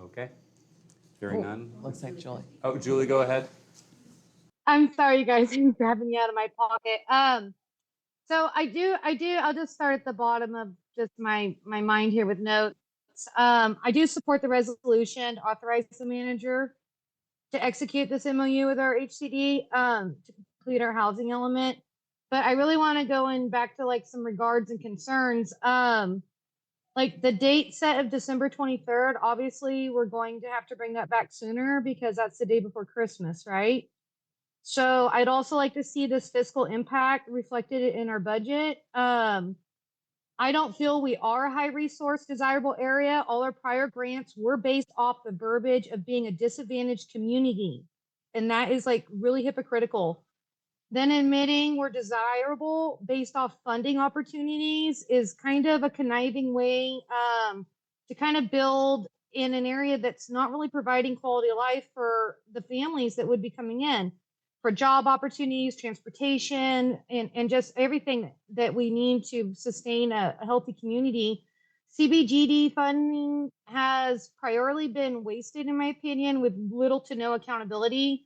Okay. Hearing none. Looks like Julie. Oh, Julie, go ahead. I'm sorry, you guys, I'm grabbing you out of my pocket. So I'll just start at the bottom of just my mind here with notes. I do support the resolution to authorize the manager to execute this MOU with our HCD, to complete our housing element. But I really want to go in back to like some regards and concerns. Like the date set of December 23rd, obviously we're going to have to bring that back sooner because that's the day before Christmas, right? So I'd also like to see this fiscal impact reflected in our budget. I don't feel we are a high resource desirable area. All our prior grants were based off the verbiage of being a disadvantaged community. And that is like really hypocritical. Then admitting we're desirable based off funding opportunities is kind of a conniving way to kind of build in an area that's not really providing quality of life for the families that would be coming in, for job opportunities, transportation, and just everything that we need to sustain a healthy community. CBGD funding has primarily been wasted, in my opinion, with little to no accountability.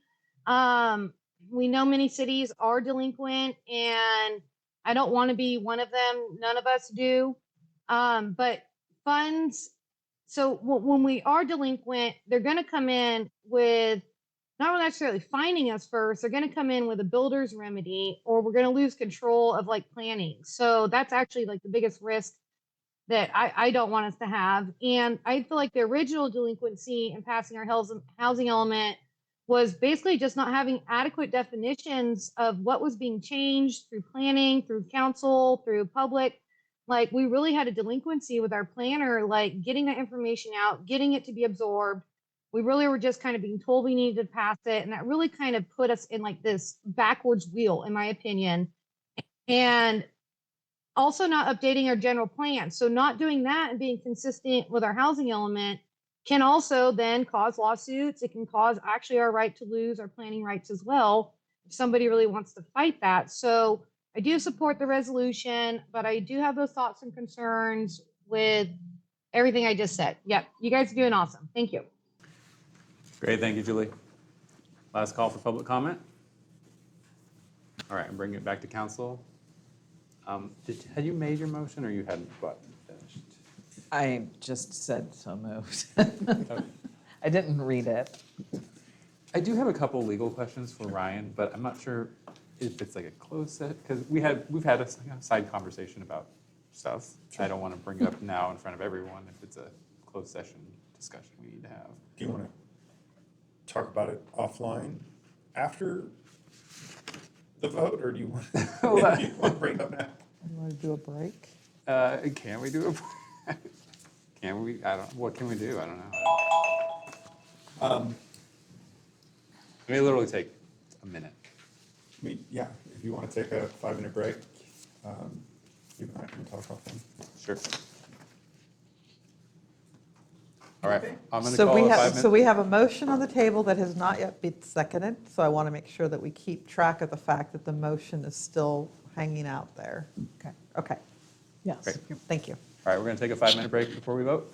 We know many cities are delinquent, and I don't want to be one of them. None of us do. But funds, so when we are delinquent, they're going to come in with not necessarily finding us first. They're going to come in with a builder's remedy, or we're going to lose control of like planning. So that's actually like the biggest risk that I don't want us to have. And I feel like the original delinquency in passing our housing element was basically just not having adequate definitions of what was being changed through planning, through council, through public. Like we really had a delinquency with our planner, like getting that information out, getting it to be absorbed. We really were just kind of being told we needed to pass it. And that really kind of put us in like this backwards wheel, in my opinion. And also not updating our general plan. So not doing that and being consistent with our housing element can also then cause lawsuits. It can cause actually our right to lose our planning rights as well, if somebody really wants to fight that. So I do support the resolution, but I do have those thoughts and concerns with everything I just said. Yep, you guys are doing awesome. Thank you. Great, thank you, Julie. Last call for public comment. All right, I'm bringing it back to council. Had you made your motion or you hadn't quite finished? I just said so moved. I didn't read it. I do have a couple legal questions for Ryan, but I'm not sure if it's like a closed set, because we've had a side conversation about stuff. I don't want to bring it up now in front of everyone if it's a closed session discussion we need to have. Do you want to talk about it offline after the vote, or do you want, do you want to bring it up now? You want to do a break? Can we do a, can we, what can we do? I don't know. It may literally take a minute. I mean, yeah, if you want to take a 5-minute break, you and I can talk offline. Sure. All right, I'm going to So call we a have, 5 minute. so we have a motion on the table that has not yet been seconded, so I want to make sure that we keep track of the fact that the motion is still hanging out there. Okay. Okay, Yes. Great. thank you. All right, we're going to take a 5-minute break before we vote.